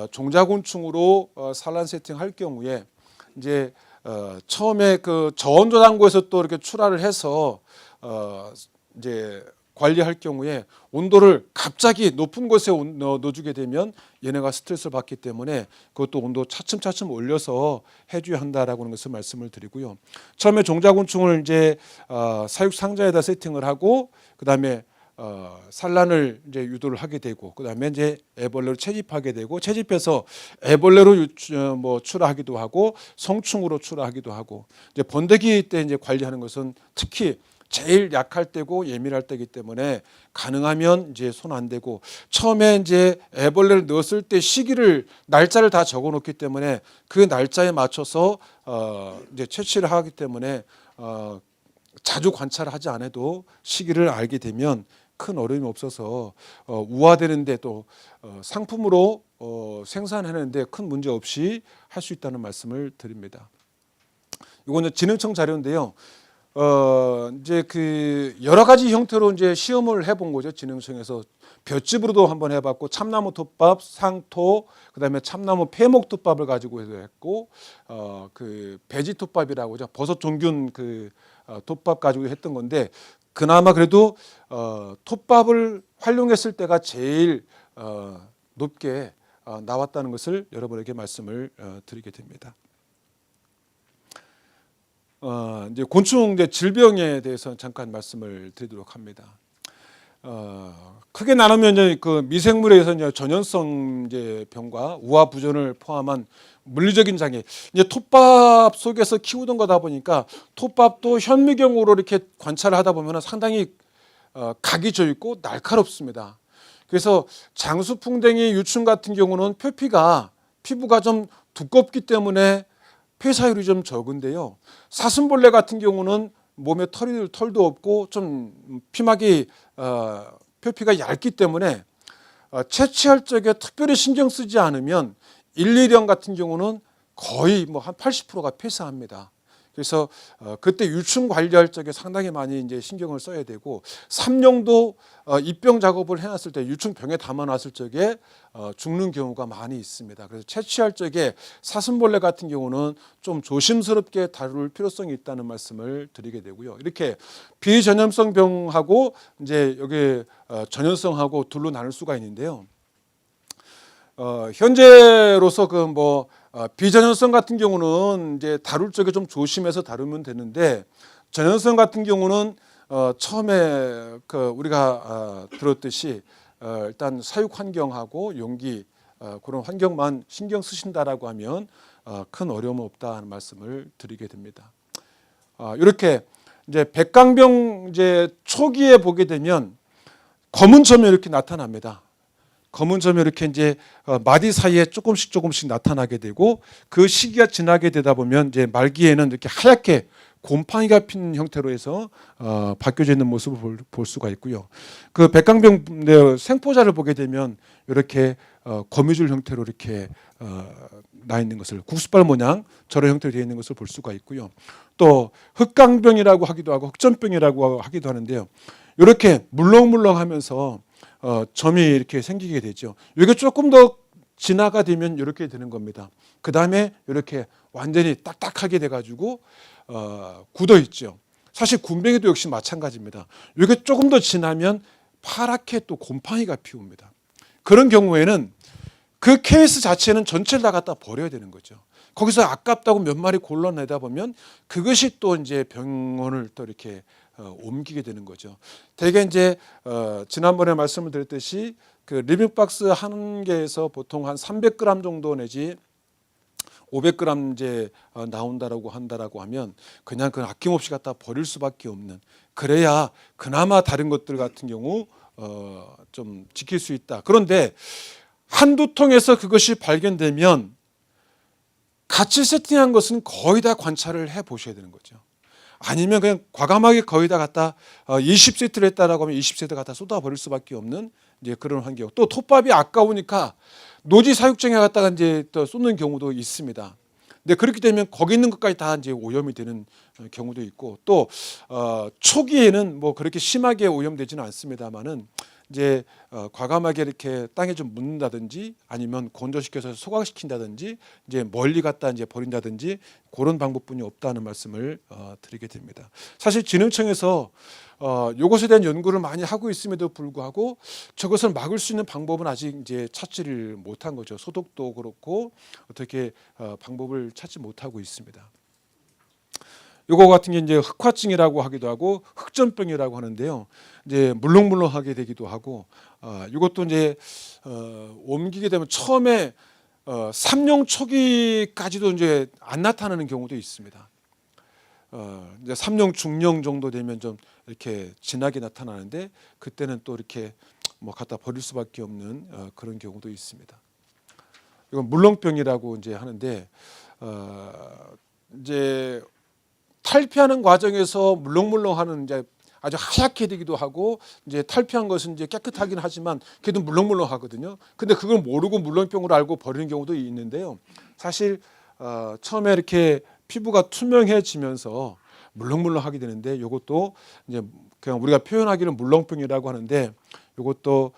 종자곤충으로 산란 세팅할 경우에 이제 처음에 그 저온저장고에서 또 이렇게 출하를 해서 이제 관리할 경우에 온도를 갑자기 높은 곳에 넣어주게 되면 얘네가 스트레스를 받기 때문에 그것도 온도 차츰차츰 올려서 해줘야 한다라고 하는 것을 말씀을 드리고요. 처음에 종자곤충을 이제 사육 상자에다 세팅을 하고 그다음에 산란을 이제 유도를 하게 되고 그다음에 이제 애벌레로 채집하게 되고 채집해서 애벌레로 출하하기도 하고 성충으로 출하하기도 하고 이제 번데기 때 이제 관리하는 것은 특히 제일 약할 때고 예민할 때이기 때문에 가능하면 이제 손 안 대고 처음에 이제 애벌레를 넣었을 때 시기를 날짜를 다 적어 놓기 때문에 그 날짜에 맞춰서 이제 채취를 하기 때문에 자주 관찰하지 않아도 시기를 알게 되면 큰 어려움이 없어서 우화되는데 또 상품으로 생산하는데 큰 문제 없이 할 수 있다는 말씀을 드립니다. 이거는 진흥청 자료인데요. 이제 그 여러 가지 형태로 이제 시험을 해본 거죠. 진흥청에서 볏짚으로도 한번 해봤고 참나무 톱밥, 상토, 그다음에 참나무 폐목 톱밥을 가지고 했고 그 배지 톱밥이라고 하죠. 버섯 종균 그 톱밥 가지고 했던 건데 그나마 그래도 톱밥을 활용했을 때가 제일 높게 나왔다는 것을 여러분에게 말씀을 드리게 됩니다. 이제 곤충 이제 질병에 대해서 잠깐 말씀을 드리도록 합니다. 크게 나누면 이제 그 미생물에 의해서 이제 전염성 이제 병과 우화 부전을 포함한 물리적인 장애. 이제 톱밥 속에서 키우던 거다 보니까 톱밥도 현미경으로 이렇게 관찰을 하다 보면 상당히 각이 져 있고 날카롭습니다. 그래서 장수풍뎅이 유충 같은 경우는 피부가 좀 두껍기 때문에 폐사율이 좀 적은데요. 사슴벌레 같은 경우는 몸에 털도 없고 좀 피막이 표피가 얇기 때문에 채취할 적에 특별히 신경 쓰지 않으면 1,2령 같은 경우는 거의 뭐 한 80%가 폐사합니다. 그래서 그때 유충 관리할 적에 상당히 많이 이제 신경을 써야 되고 3령도 입병 작업을 해놨을 때 유충병에 담아놨을 적에 죽는 경우가 많이 있습니다. 그래서 채취할 적에 사슴벌레 같은 경우는 좀 조심스럽게 다룰 필요성이 있다는 말씀을 드리게 되고요. 이렇게 비전염성 병하고 이제 여기 전염성하고 둘로 나눌 수가 있는데요. 현재로서 비전염성 같은 경우는 이제 다룰 적에 좀 조심해서 다루면 되는데 전염성 같은 경우는 처음에 우리가 들었듯이 일단 사육 환경하고 용기 그런 환경만 신경 쓰신다라고 하면 큰 어려움은 없다는 말씀을 드리게 됩니다. 이렇게 이제 백광병 이제 초기에 보게 되면 검은 점이 이렇게 나타납니다. 검은 점이 이렇게 이제 마디 사이에 조금씩 나타나게 되고 그 시기가 지나게 되다 보면 이제 말기에는 이렇게 하얗게 곰팡이가 핀 형태로 해서 바뀌어져 있는 모습을 볼 수가 있고요. 그 백광병 생포자를 보게 되면 이렇게 거미줄 형태로 이렇게 나 있는 것을 국수발 모양 저런 형태로 되어 있는 것을 볼 수가 있고요. 또 흑광병이라고 하기도 하고 흑점병이라고 하기도 하는데요. 이렇게 물렁물렁하면서 점이 이렇게 생기게 되죠. 이게 조금 더 진화가 되면 이렇게 되는 겁니다. 그 다음에 이렇게 완전히 딱딱하게 돼가지고 굳어 있죠. 사실 굼벵이도 역시 마찬가지입니다. 이게 조금 더 지나면 파랗게 또 곰팡이가 피웁니다. 그런 경우에는 그 케이스 자체는 전체를 다 갖다 버려야 되는 거죠. 거기서 아깝다고 몇 마리 골라내다 보면 그것이 또 이제 병원을 또 이렇게 옮기게 되는 거죠. 대개 이제 지난번에 말씀을 드렸듯이 그 리빙박스 한 개에서 보통 한 300g 정도 내지 500g 이제 나온다라고 한다라고 하면 그냥 그 아낌없이 갖다 버릴 수밖에 없는, 그래야 그나마 다른 것들 같은 경우 좀 지킬 수 있다. 그런데 한두 통에서 그것이 발견되면 같이 세팅한 것은 거의 다 관찰을 해 보셔야 되는 거죠. 아니면 그냥 과감하게 거의 다 갖다 20세트를 했다라고 하면 20세트 갖다 쏟아버릴 수밖에 없는 이제 그런 환경. 또 톱밥이 아까우니까 노지 사육장에 갔다가 이제 또 쏟는 경우도 있습니다. 근데 그렇게 되면 거기 있는 것까지 다 이제 오염이 되는 경우도 있고, 또 초기에는 뭐 그렇게 심하게 오염되지는 않습니다만은 이제 과감하게 이렇게 땅에 좀 묻는다든지 아니면 건조시켜서 소각시킨다든지 이제 멀리 갖다 이제 버린다든지 그런 방법뿐이 없다는 말씀을 드리게 됩니다. 사실 진흥청에서 이것에 대한 연구를 많이 하고 있음에도 불구하고 저것을 막을 수 있는 방법은 아직 이제 찾지를 못한 거죠. 소독도 그렇고 어떻게 방법을 찾지 못하고 있습니다. 요거 같은 게 이제 흑화증이라고 하기도 하고 흑전병이라고 하는데요. 이제 물렁물렁하게 되기도 하고, 이것도 이제 옮기게 되면 처음에 3년 초기까지도 이제 안 나타나는 경우도 있습니다. 이제 3년 중령 정도 되면 좀 이렇게 진하게 나타나는데 그때는 또 이렇게 뭐 갖다 버릴 수밖에 없는 그런 경우도 있습니다. 이건 물렁병이라고 이제 하는데 이제 탈피하는 과정에서 물렁물렁하는 이제 아주 하얗게 되기도 하고 이제 탈피한 것은 이제 깨끗하긴 하지만 그래도 물렁물렁하거든요. 근데 그걸 모르고 물렁병으로 알고 버리는 경우도 있는데요. 사실 처음에 이렇게 피부가 투명해지면서 물렁물렁하게 되는데 이것도 이제 그냥 우리가 표현하기는 물렁병이라고 하는데 이것도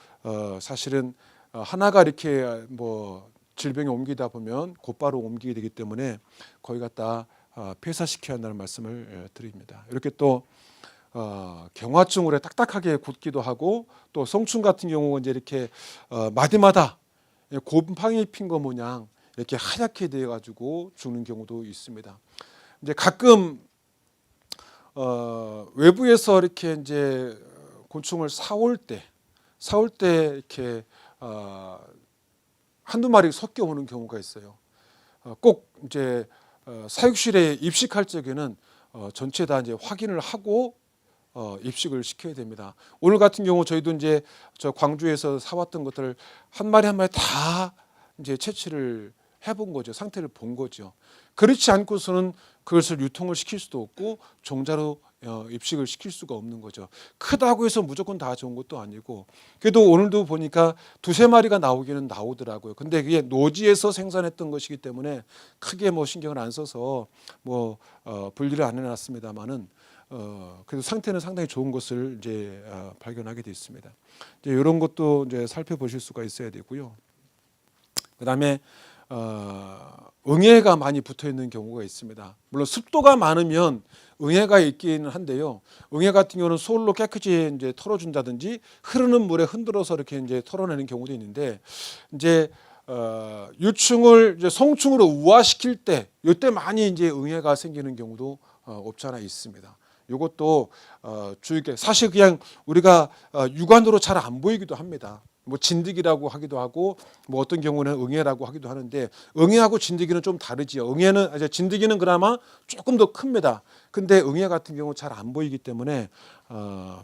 사실은 하나가 이렇게 뭐 질병이 옮기다 보면 곧바로 옮기게 되기 때문에 거의 갖다 폐사시켜야 한다는 말씀을 드립니다. 이렇게 또 경화증으로 딱딱하게 굳기도 하고 또 성충 같은 경우는 이제 이렇게 마디마다 곰팡이 핀 거 모양 이렇게 하얗게 되어 가지고 죽는 경우도 있습니다. 이제 가끔 외부에서 이렇게 이제 곤충을 사올 때 이렇게 한두 마리 섞여 오는 경우가 있어요. 꼭 이제 사육실에 입식할 적에는 전체 다 이제 확인을 하고 입식을 시켜야 됩니다. 오늘 같은 경우 저희도 이제 저 광주에서 사왔던 것들 한 마리 한 마리 다 이제 채취를 해본 거죠. 상태를 본 거죠. 그렇지 않고서는 그것을 유통을 시킬 수도 없고 종자로 입식을 시킬 수가 없는 거죠. 크다고 해서 무조건 다 좋은 것도 아니고, 그래도 오늘도 보니까 두세 마리가 나오기는 나오더라고요. 근데 그게 노지에서 생산했던 것이기 때문에 크게 뭐 신경을 안 써서 뭐 분리를 안 해놨습니다만은 그래도 상태는 상당히 좋은 것을 이제 발견하게 됐습니다. 이제 이런 것도 이제 살펴보실 수가 있어야 되고요. 그다음에 응애가 많이 붙어 있는 경우가 있습니다. 물론 습도가 많으면 응애가 있기는 한데요. 응애 같은 경우는 솔로 깨끗이 이제 털어준다든지 흐르는 물에 흔들어서 이렇게 이제 털어내는 경우도 있는데 이제 유충을 이제 성충으로 우화시킬 때 이때 많이 이제 응애가 생기는 경우도 없지 않아 있습니다. 이것도 주의 깊게 사실 그냥 우리가 육안으로 잘 안 보이기도 합니다. 뭐 진드기라고 하기도 하고 뭐 어떤 경우는 응애라고 하기도 하는데 응애하고 진드기는 좀 다르지요. 응애는 진드기는 그나마 조금 더 큽니다. 근데 응애 같은 경우 잘 안 보이기 때문에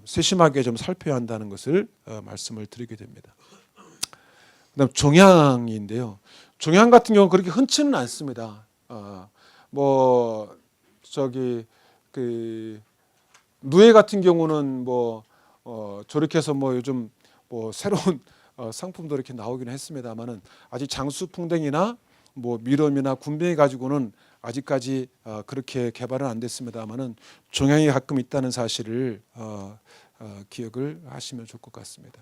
세심하게 좀 살펴야 한다는 것을 말씀을 드리게 됩니다. 그다음 종양인데요. 종양 같은 경우는 그렇게 흔치는 않습니다. 뭐 저기 그 누에 같은 경우는 뭐 저렇게 해서 뭐 요즘 뭐 새로운 상품도 이렇게 나오기는 했습니다만은 아직 장수풍뎅이나 뭐 미럼이나 군뱅이 가지고는 아직까지 그렇게 개발은 안 됐습니다만은 종양이 가끔 있다는 사실을 기억을 하시면 좋을 것 같습니다.